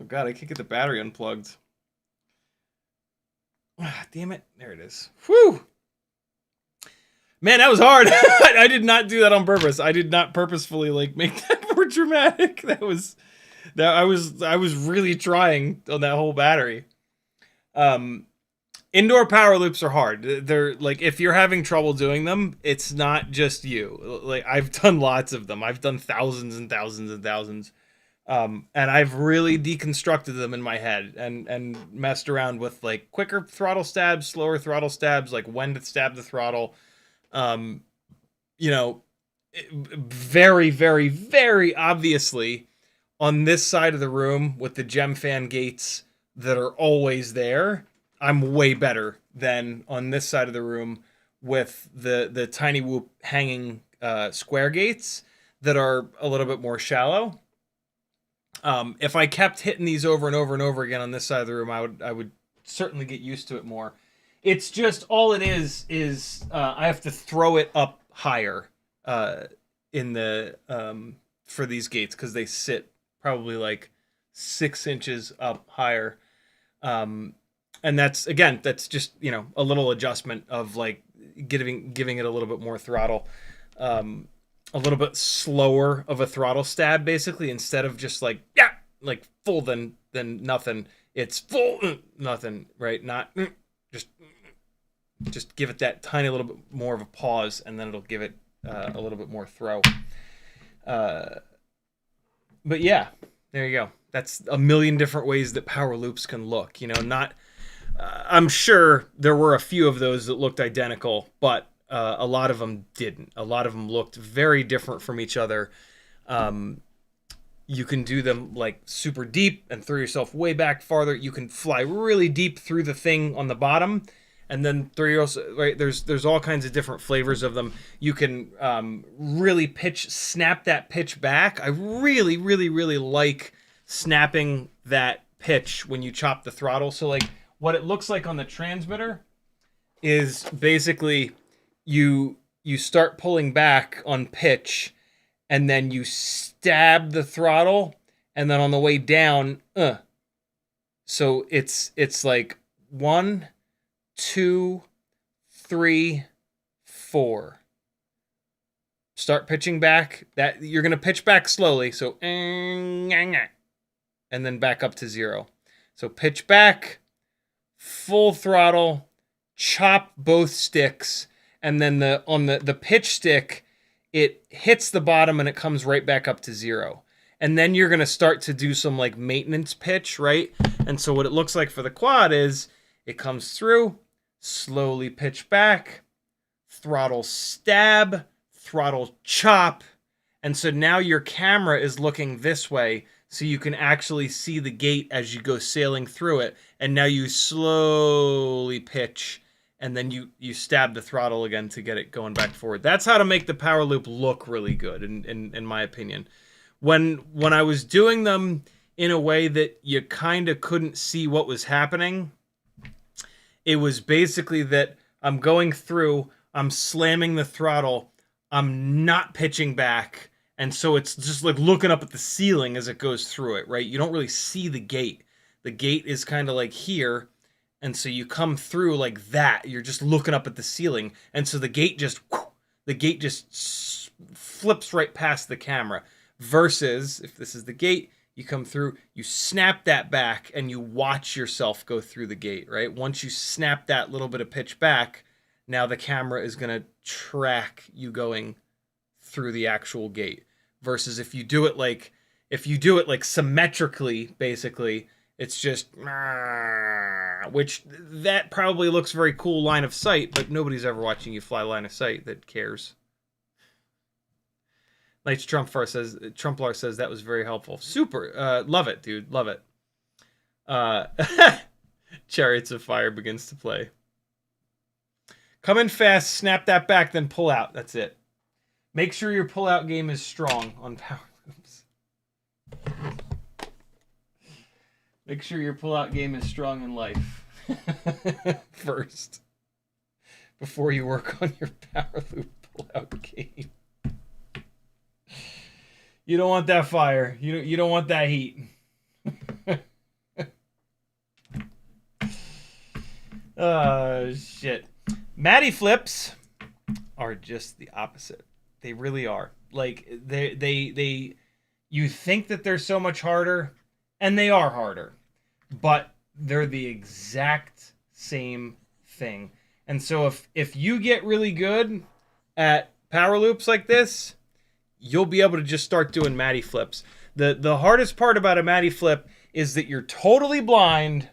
Oh god, I can't get the battery unplugged. Ah, damn it. There it is. Whew! Man, that was hard. I did not do that on purpose. I did not purposefully like make that more dramatic. I was really trying on that whole battery. Indoor power loops are hard. They're like, if you're having trouble doing them, it's not just you. Like, I've done lots of them. I've done thousands and thousands and thousands. And I've really deconstructed them in my head and messed around with like quicker throttle stabs, slower throttle stabs, like when to stab the throttle. You know, very, very, very obviously on this side of the room with the Gemfan gates that are always there, I'm way better than on this side of the room with the tiny whoop hanging square gates that are a little bit more shallow. If I kept hitting these over and over and over again on this side of the room, I would certainly get used to it more. It's just all it is I have to throw it up higher in the for these gates because they sit probably like 6 inches up higher. And that's just, you know, a little adjustment of like giving it a little bit more throttle. A little bit slower of a throttle stab, basically, instead of just like, yeah, like full then nothing. It's full nothing, right? Not just give it that tiny little bit more of a pause, and then it'll give it a little bit more throw. But yeah, there you go. That's a million different ways that Powerloops can look. You know, not. I'm sure there were a few of those that looked identical, but a lot of them didn't. A lot of them looked very different from each other. You can do them like super deep and throw yourself way back farther. You can fly really deep through the thing on the bottom, and then throw yourself right. There's all kinds of different flavors of them. You can really snap that pitch back. I really, really, really like snapping that pitch when you chop the throttle. So like what it looks like on the transmitter is basically you start pulling back on pitch, and then you stab the throttle, and then on the way down, so it's like 1, 2, 3, 4. Start pitching back. That you're gonna pitch back slowly, so and then back up to 0. So pitch back, full throttle, chop both sticks. And then on the pitch stick, it hits the bottom and it comes right back up to 0. And then you're going to start to do some like maintenance pitch, right? And so what it looks like for the quad is it comes through, slowly pitch back, throttle stab, throttle chop. And so now your camera is looking this way so you can actually see the gate as you go sailing through it. And now you slowly pitch, and then you stab the throttle again to get it going back forward. That's how to make the power loop look really good, in my opinion. When I was doing them in a way that you kind of couldn't see what was happening, it was basically that I'm going through, I'm slamming the throttle, I'm not pitching back, and so it's just like looking up at the ceiling as it goes through it, right? You don't really see the gate. The gate is kind of like here, and so you come through like that. You're just looking up at the ceiling. And so the gate just flips right past the camera. Versus, if this is the gate, you come through, you snap that back, and you watch yourself go through the gate, right? Once you snap that little bit of pitch back, now the camera is going to track you going through the actual gate. Versus if you do it like symmetrically, basically, it's just, which that probably looks very cool line of sight, but nobody's ever watching you fly line of sight that cares. Knights Trumplar says that was very helpful. Super. Love it, dude. Love it. Chariots of Fire begins to play. Come in fast, snap that back, then pull out. That's it. Make sure your pull-out game is strong on Powerloops. Make sure your pull-out game is strong in life first, before you work on your Powerloop pull-out game. You don't want that fire. You don't want that heat. Shit. Matty flips are just the opposite. They really are. Like they you think that they're so much harder, and they are harder, but they're the exact same thing. And so if you get really good at power loops like this, you'll be able to just start doing Matty flips. The hardest part about a Matty flip is that you're totally blind.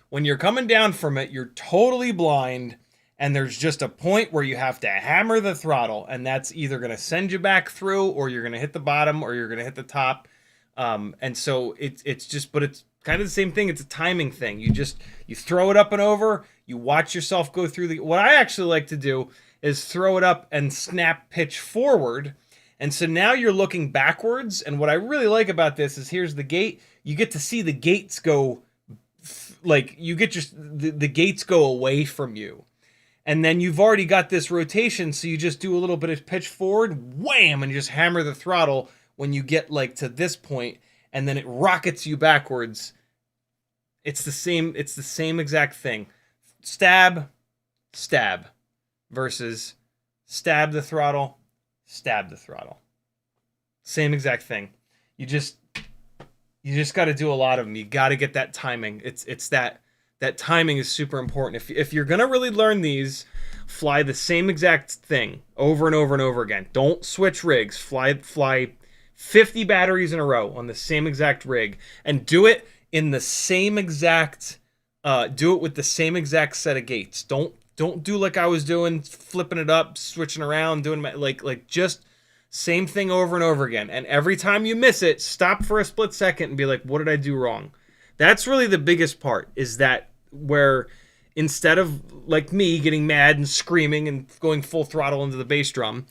When you're coming down from it, you're totally blind, and there's just a point where you have to hammer the throttle, and that's either going to send you back through, or you're going to hit the bottom, or you're going to hit the top. And so it's just, but it's kind of the same thing. It's a timing thing. You throw it up and over, you watch yourself go through what I actually like to do is throw it up and snap pitch forward. And so now you're looking backwards. And what I really like about this is here's the gate. You get to see the gates go, like you get the gates go away from you. And then you've already got this rotation. So you just do a little bit of pitch forward, wham, and you just hammer the throttle when you get like to this point, and then it rockets you backwards. It's the same exact thing. Stab, stab versus stab the throttle, stab the throttle. Same exact thing. You just got to do a lot of them. You got to get that timing. It's that timing is super important. If you're going to really learn these, fly the same exact thing over and over and over again. Don't switch rigs. Fly 50 batteries in a row on the same exact rig, and do it in the same exact do it with the same exact set of gates. Don't do like I was doing, flipping it up, switching around, doing like just same thing over and over again. And every time you miss it, stop for a split second and be like, what did I do wrong? That's really the biggest part, is that where instead of like me getting mad and screaming and going full throttle into the bass drum,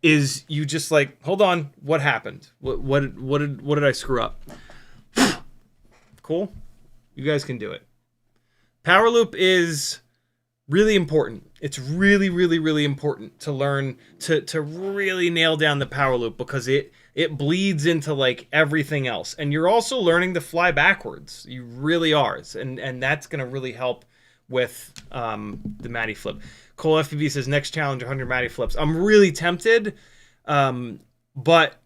is you just like, hold on, what happened? What did I screw up? Cool. You guys can do it. Power loop is really important. It's really, really, really important to learn to really nail down the power loop, because it bleeds into like everything else. And you're also learning to fly backwards. You really are. And that's going to really help with the Matty flip. Cole FPV says, next challenge, 100 Matty flips. I'm really tempted, but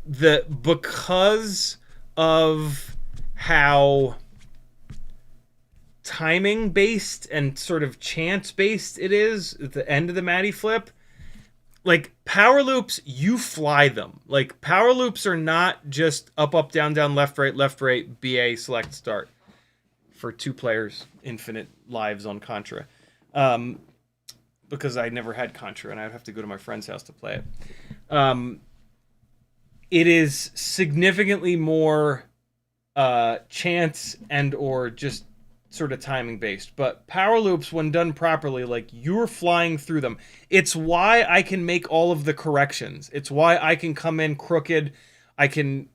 because of how timing based and sort of chance based it is at the end of the Matty flip, like power loops, you fly them. Like power loops are not just up, down, left, right, BA, select, start for 2 players, infinite lives on Contra. Because I never had Contra and I'd have to go to my friend's house to play it. It is significantly more chance and or just sort of timing based. But power loops, when done properly, like you're flying through them. It's why I can make all of the corrections. It's why I can come in crooked. I can,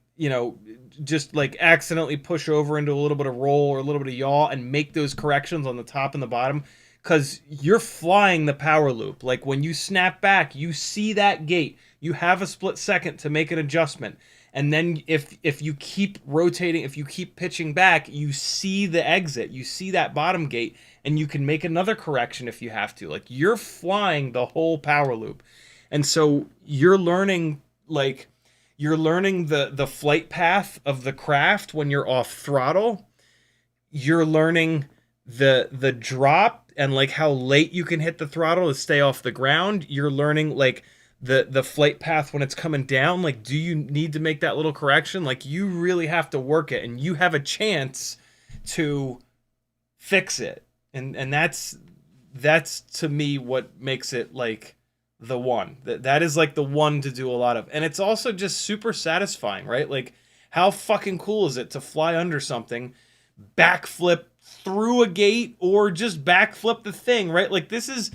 just like accidentally push over into a little bit of roll or a little bit of yaw and make those corrections on the top and the bottom. Because you're flying the power loop. Like when you snap back, you see that gate. You have a split second to make an adjustment. And then if you keep rotating, if you keep pitching back, you see the exit. You see that bottom gate. And you can make another correction if you have to. Like you're flying the whole power loop. And so you're learning the flight path of the craft when you're off throttle. You're learning the drop and like how late you can hit the throttle to stay off the ground. You're learning like the flight path when it's coming down. Like, do you need to make that little correction? Like you really have to work it, and you have a chance to fix it. And that's to me what makes it like the one. That is like the one to do a lot of. And it's also just super satisfying, right? Like how fucking cool is it to fly under something, backflip through a gate, or just backflip the thing, right? Like this is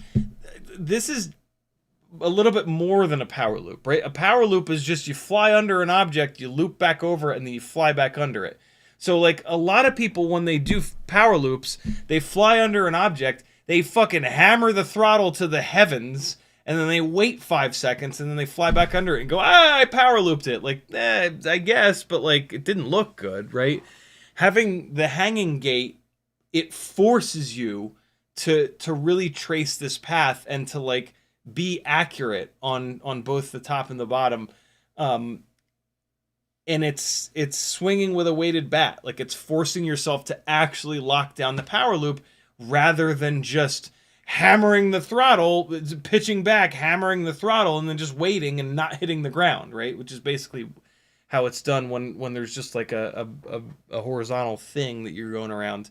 a little bit more than a power loop, right? A power loop is just you fly under an object, you loop back over it, and then you fly back under it. So like a lot of people, when they do power loops, they fly under an object, they fucking hammer the throttle to the heavens, and then they wait 5 seconds, and then they fly back under it and go, I power looped it. Like, I guess, but like it didn't look good, right? Having the hanging gate, it forces you to really trace this path and to like be accurate on both the top and the bottom. And it's swinging with a weighted bat. Like it's forcing yourself to actually lock down the power loop rather than just hammering the throttle, pitching back, hammering the throttle, and then just waiting and not hitting the ground, right? Which is basically how it's done when there's just like a horizontal thing that you're going around.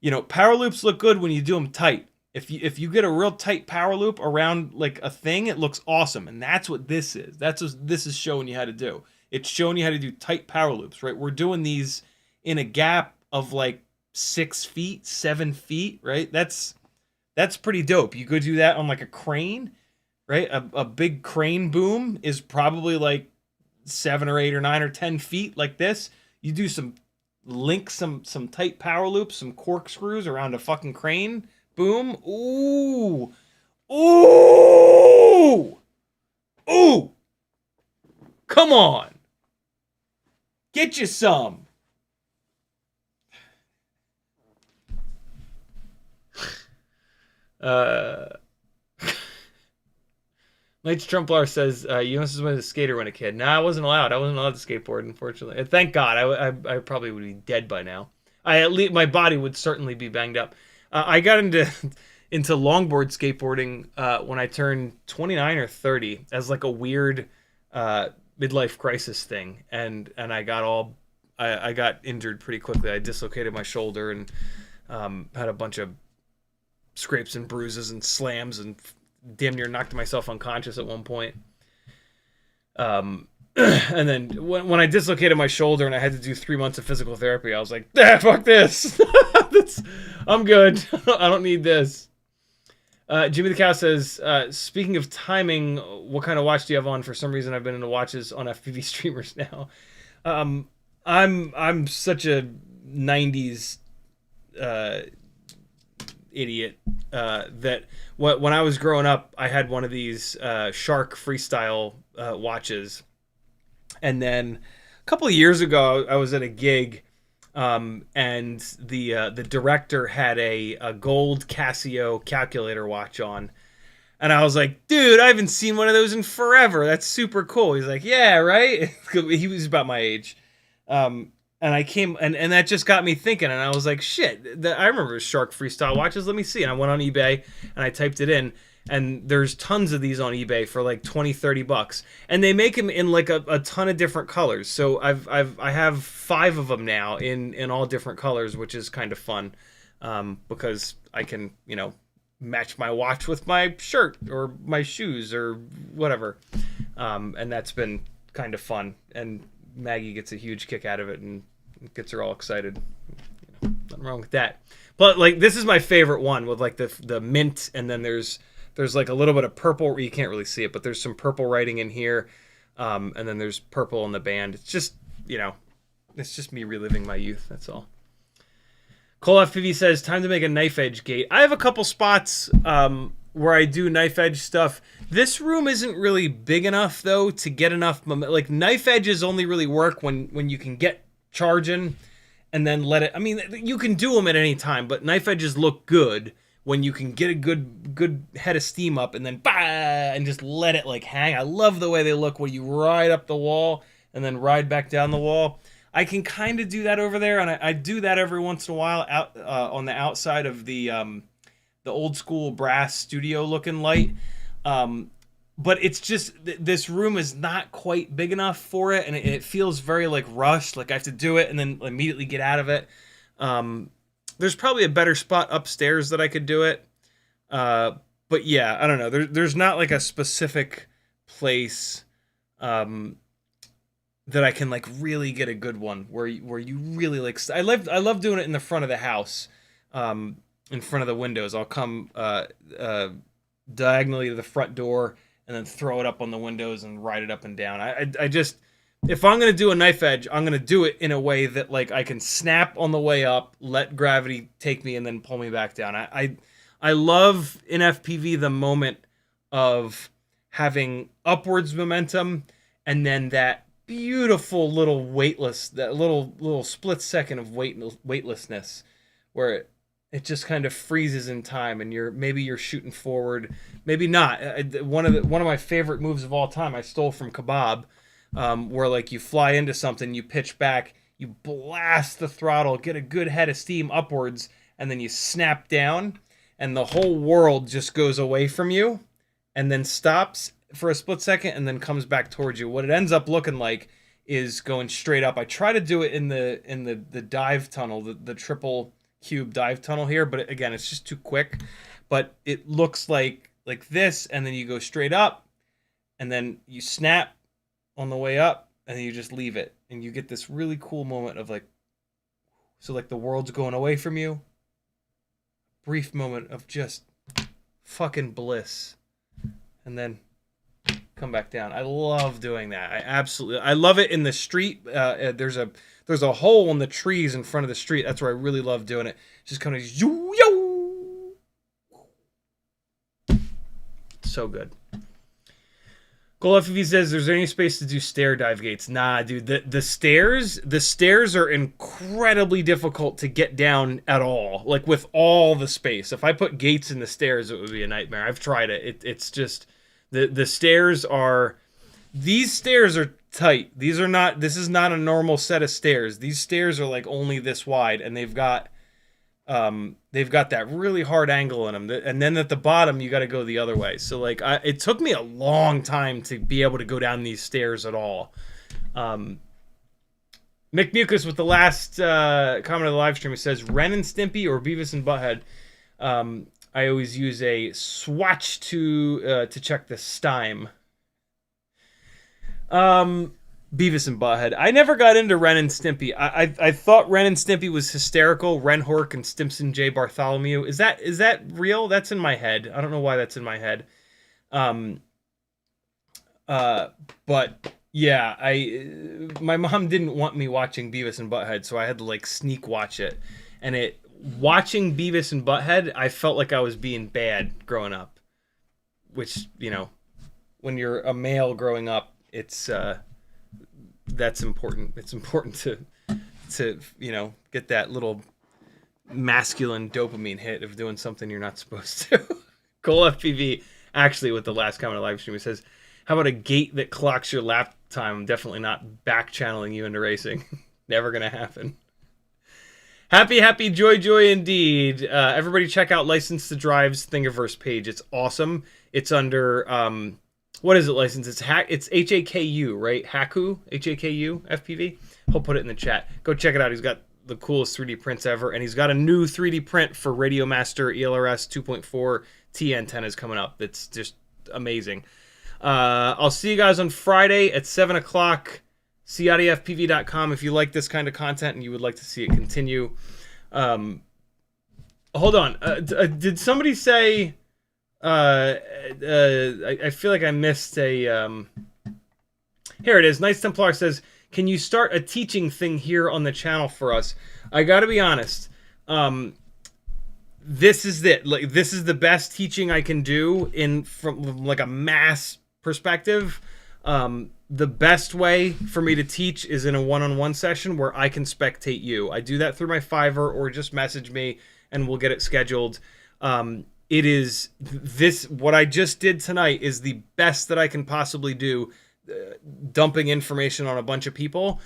You know, power loops look good when you do them tight. If you get a real tight power loop around like a thing, it looks awesome. And that's what this is. That's what this is showing you how to do. It's showing you how to do tight power loops, right? We're doing these in a gap of like 6 feet, 7 feet, right? That's pretty dope. You could do that on like a crane, right? A big crane boom is probably like 7 or 8 or 9 or 10 feet like this. You do some tight power loops, some corkscrews around a fucking crane boom. Ooh. Ooh. Ooh. Come on. Get you some. Knights Trumplar says, you must have been a skater when a kid. Nah, I wasn't allowed. I wasn't allowed to skateboard, unfortunately. And thank God. I probably would be dead by now. At least my body would certainly be banged up. I got into longboard skateboarding when I turned 29 or 30 as like a weird midlife crisis thing, and I got injured pretty quickly. I dislocated my shoulder and had a bunch of scrapes and bruises and slams and damn near knocked myself unconscious at one point. And then when I dislocated my shoulder and I had to do 3 months of physical therapy, I was like, fuck this. I'm good. I don't need this. Jimmy the Cow says, speaking of timing, what kind of watch do you have on? For some reason, I've been into watches on FPV streamers now. I'm such a 90s idiot that when I was growing up, I had one of these Shark Freestyle watches. And then a couple of years ago, I was at a gig, and the director had a gold Casio calculator watch on. And I was like, dude, I haven't seen one of those in forever. That's super cool. He's like, yeah, right? He was about my age. And I came, and that just got me thinking. And I was like, shit, I remember Shark Freestyle watches. Let me see. And I went on eBay, and I typed it in. And there's tons of these on eBay for like $20-$30, and they make them in like a ton of different colors. So I have 5 of them now in all different colors, which is kind of fun, because I can match my watch with my shirt or my shoes or whatever, and that's been kind of fun. And Maggie gets a huge kick out of it and gets her all excited. Nothing wrong with that. But like this is my favorite one with like the mint, and then there's like a little bit of purple. You can't really see it, but there's some purple writing in here. And then there's purple on the band. It's just, it's just me reliving my youth. That's all. Cole FPV says, time to make a knife edge gate. I have a couple spots where I do knife edge stuff. This room isn't really big enough, though, to get enough momentum. Like, knife edges only really work when you can get charging and then let it. I mean, you can do them at any time, but knife edges look good when you can get a good head of steam up and then bah, and just let it like hang. I love the way they look when you ride up the wall and then ride back down the wall. I can kind of do that over there, and I do that every once in a while out on the outside of the old school brass studio looking light. But it's just this room is not quite big enough for it, and it feels very like rushed. Like I have to do it and then immediately get out of it. There's probably a better spot upstairs that I could do it. But yeah, I don't know. There's not like a specific place that I can like really get a good one where you really like. I love doing it in the front of the house, in front of the windows. I'll come diagonally to the front door and then throw it up on the windows and ride it up and down. I just, if I'm going to do a knife edge, I'm going to do it in a way that like I can snap on the way up, let gravity take me, and then pull me back down. I love in FPV the moment of having upwards momentum and then that beautiful little that little split second of weightlessness where it just kind of freezes in time, and maybe you're shooting forward, maybe not. One of my favorite moves of all time I stole from Kebab, where like you fly into something, you pitch back, you blast the throttle, get a good head of steam upwards, and then you snap down. and the whole world just goes away from you and then stops for a split second and then comes back towards you. What it ends up looking like is going straight up. I try to do it in the dive tunnel, the triple cube dive tunnel here, but again, it's just too quick. But it looks like this, and then you go straight up, and then you snap on the way up, and then you just leave it, and you get this really cool moment of like, so like the world's going away from you. Brief moment of just fucking bliss, and then come back down. I love doing that. I love it in the street. There's a hole in the trees in front of the street. That's where I really love doing it. Just kind of so good. GoldFPV says, "There's any space to do stair dive gates?" Nah, dude. The stairs are incredibly difficult to get down at all. Like with all the space. If I put gates in the stairs, it would be a nightmare. I've tried it. It's just the stairs are. These stairs are tight. This is not a normal set of stairs. These stairs are like only this wide, and they've got that really hard angle in them, and then at the bottom you got to go the other way. So like it took me a long time to be able to go down these stairs at all. Mick Mucus with the last comment of the live stream, it says Ren and Stimpy or Beavis and Butthead. I always use a swatch to check the stime. Beavis and Butthead. I never got into Ren and Stimpy. I thought Ren and Stimpy was hysterical. Ren Hork and Stimson J. Bartholomew. Is that real? That's in my head. I don't know why that's in my head. But yeah, my mom didn't want me watching Beavis and Butthead, so I had to like sneak watch it. And watching Beavis and Butthead, I felt like I was being bad growing up. Which, you know, when you're a male growing up, that's important. It's important to you know, get that little masculine dopamine hit of doing something you're not supposed to. GoldFPV, actually, with the last comment on live stream, it says, "How about a gate that clocks your lap time? I'm definitely not back channeling you into racing." Never gonna happen. Happy, joy indeed. Everybody check out License to Drive's Thingiverse page. It's awesome. It's under what is it licensed? It's HAKU, right? Haku, HAKU, FPV. He'll put it in the chat. Go check it out. He's got the coolest 3D prints ever, and he's got a new 3D print for Radio Master ELRS 2.4 T antennas coming up. It's just amazing. I'll see you guys on Friday at 7 o'clock. CiottiFPV.com if you like this kind of content and you would like to see it continue. Hold on. Did somebody say... I feel like I missed a... Here it is. Knights Templar says, "Can you start a teaching thing here on the channel for us?" I gotta be honest. This is it. Like, this is the best teaching I can do from like a mass perspective. The best way for me to teach is in a one-on-one session where I can spectate you. I do that through my Fiverr, or just message me and we'll get it scheduled. It is what I just did tonight is the best that I can possibly do, dumping information on a bunch of people.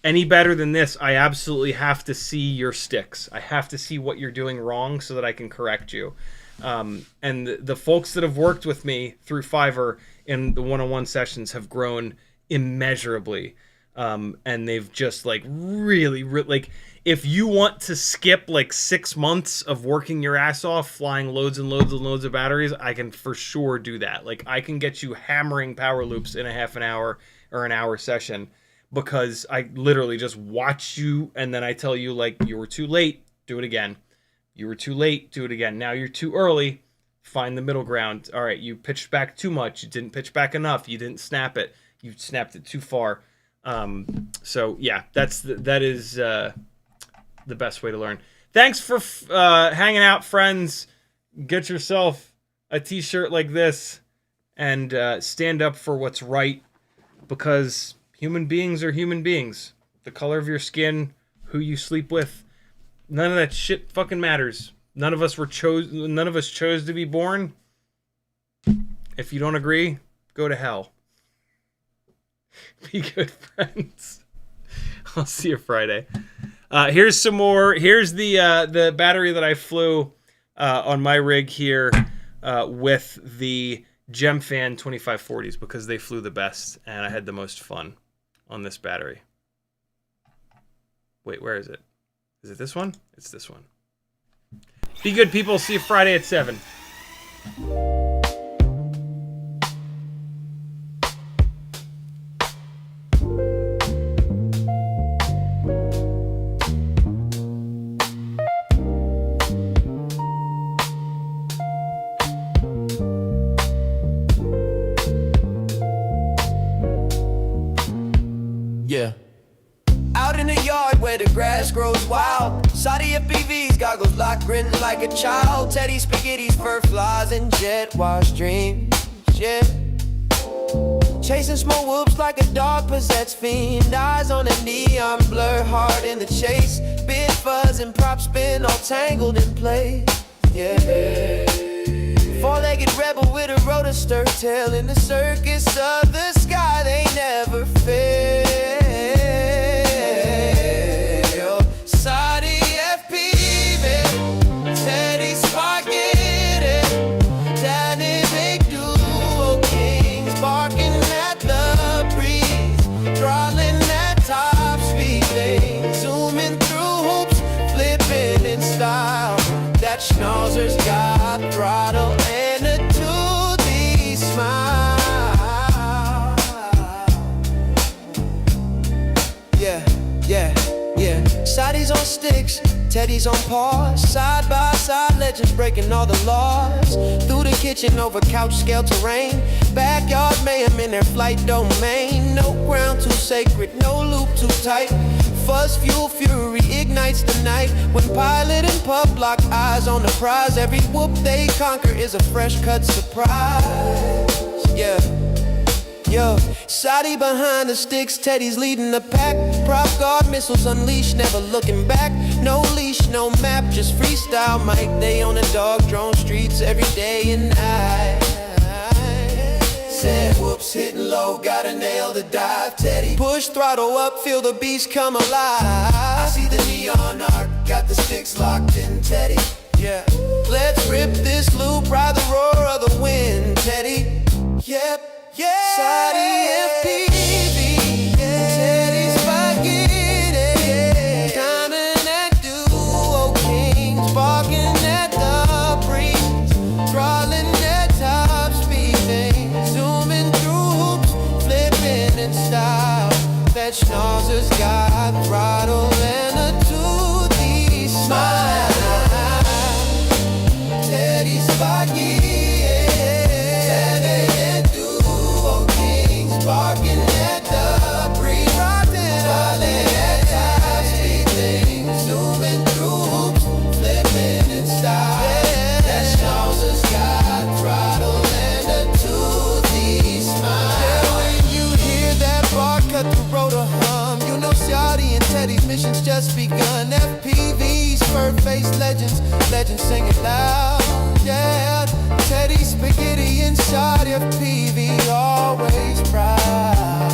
Any better than this, I absolutely have to see your sticks. I have to see what you're doing wrong so that I can correct you. And the folks that have worked with me through Fiverr in the one-on-one sessions have grown immeasurably. And they've just like really like, if you want to skip like 6 months of working your ass off, flying loads and loads and loads of batteries, I can for sure do that. Like, I can get you hammering Powerloops in a half an hour or an hour session, because I literally just watch you and then I tell you, like, you were too late, do it again. You were too late, do it again. Now you're too early, find the middle ground. All right, you pitched back too much, you didn't pitch back enough, you didn't snap it, you snapped it too far. So yeah, that is the best way to learn. Thanks for hanging out, friends. Get yourself a t-shirt like this and stand up for what's right, because human beings are human beings. The color of your skin, who you sleep with, none of that shit fucking matters. None of us chose to be born. If you don't agree, go to hell. Be good, friends. I'll see you Friday. Here's some more. Here's the battery that I flew on my rig here with the Gemfan 2540s because they flew the best and I had the most fun on this battery. Wait, where is it? Is it this one? It's this one. Be good, people. See you Friday at 7. Yeah. Out in the yard where the grass grows wild, CiottiFPV's goggles locked, grinning like a child. Teddy spaghetti's, fur flies, and jet wash dreams. Yeah. Chasing small whoops like a dog possessed fiend. Eyes on a neon blur, hard in the chase. Big fuzz and prop spin, all tangled in place. Yeah. Four-legged rebel with a rotor stir tail in the circus of the sky. They never fail. CiottiFPV, Teddy spaghetti, dynamic duo kings, barking at the breeze, throttling at top speed. They zooming through hoops, flipping in style. That schnauzer's got throttle and a 2D smile. Yeah, yeah, yeah. Sadi's on sticks, Teddy's on paws. Side by side, legends breaking all the laws. Through the kitchen, over couch scale terrain. Backyard mayhem in their flight domain. No ground too sacred, no loop too tight. Fuzz, fuel, fury ignites the night. When pilot and pup lock eyes on the prize, every whoop they conquer is a fresh cut surprise. Yeah, yo, Ciotti behind the sticks, Teddy's leading the pack. Prop guard missiles unleashed, never looking back. No leash, no map, just freestyle mic. They on the dog drone streets every day and night. Said whoops, hitting low, gotta nail the dive. Teddy push throttle up, feel the beast come alive. I see the neon arc, got the sticks locked in. Teddy, yeah. Let's rip this loop, ride the roar of the wind. Teddy, yep, yeah. CiottiFPV, Teddy spaghetti, diamond and duo kings, barking at the breeze, throttling at top speed. Zooming through hoops, flipping in style. That schnauzer's got throttle and a 2D smile. Teddy spaghetti, Teddy and duo kings, barking at the breeze, throttling at top speed. Zooming through hoops, flipping in style. That schnauzer's got throttle and a 2D smile. Yeah, when you hear that bar cut the rotor hum, you know Ciotti and Teddy's mission's just begun. FPV's fur-faced legends, legends singing loud. Yeah, Teddy spaghetti and CiottiFPV always proud.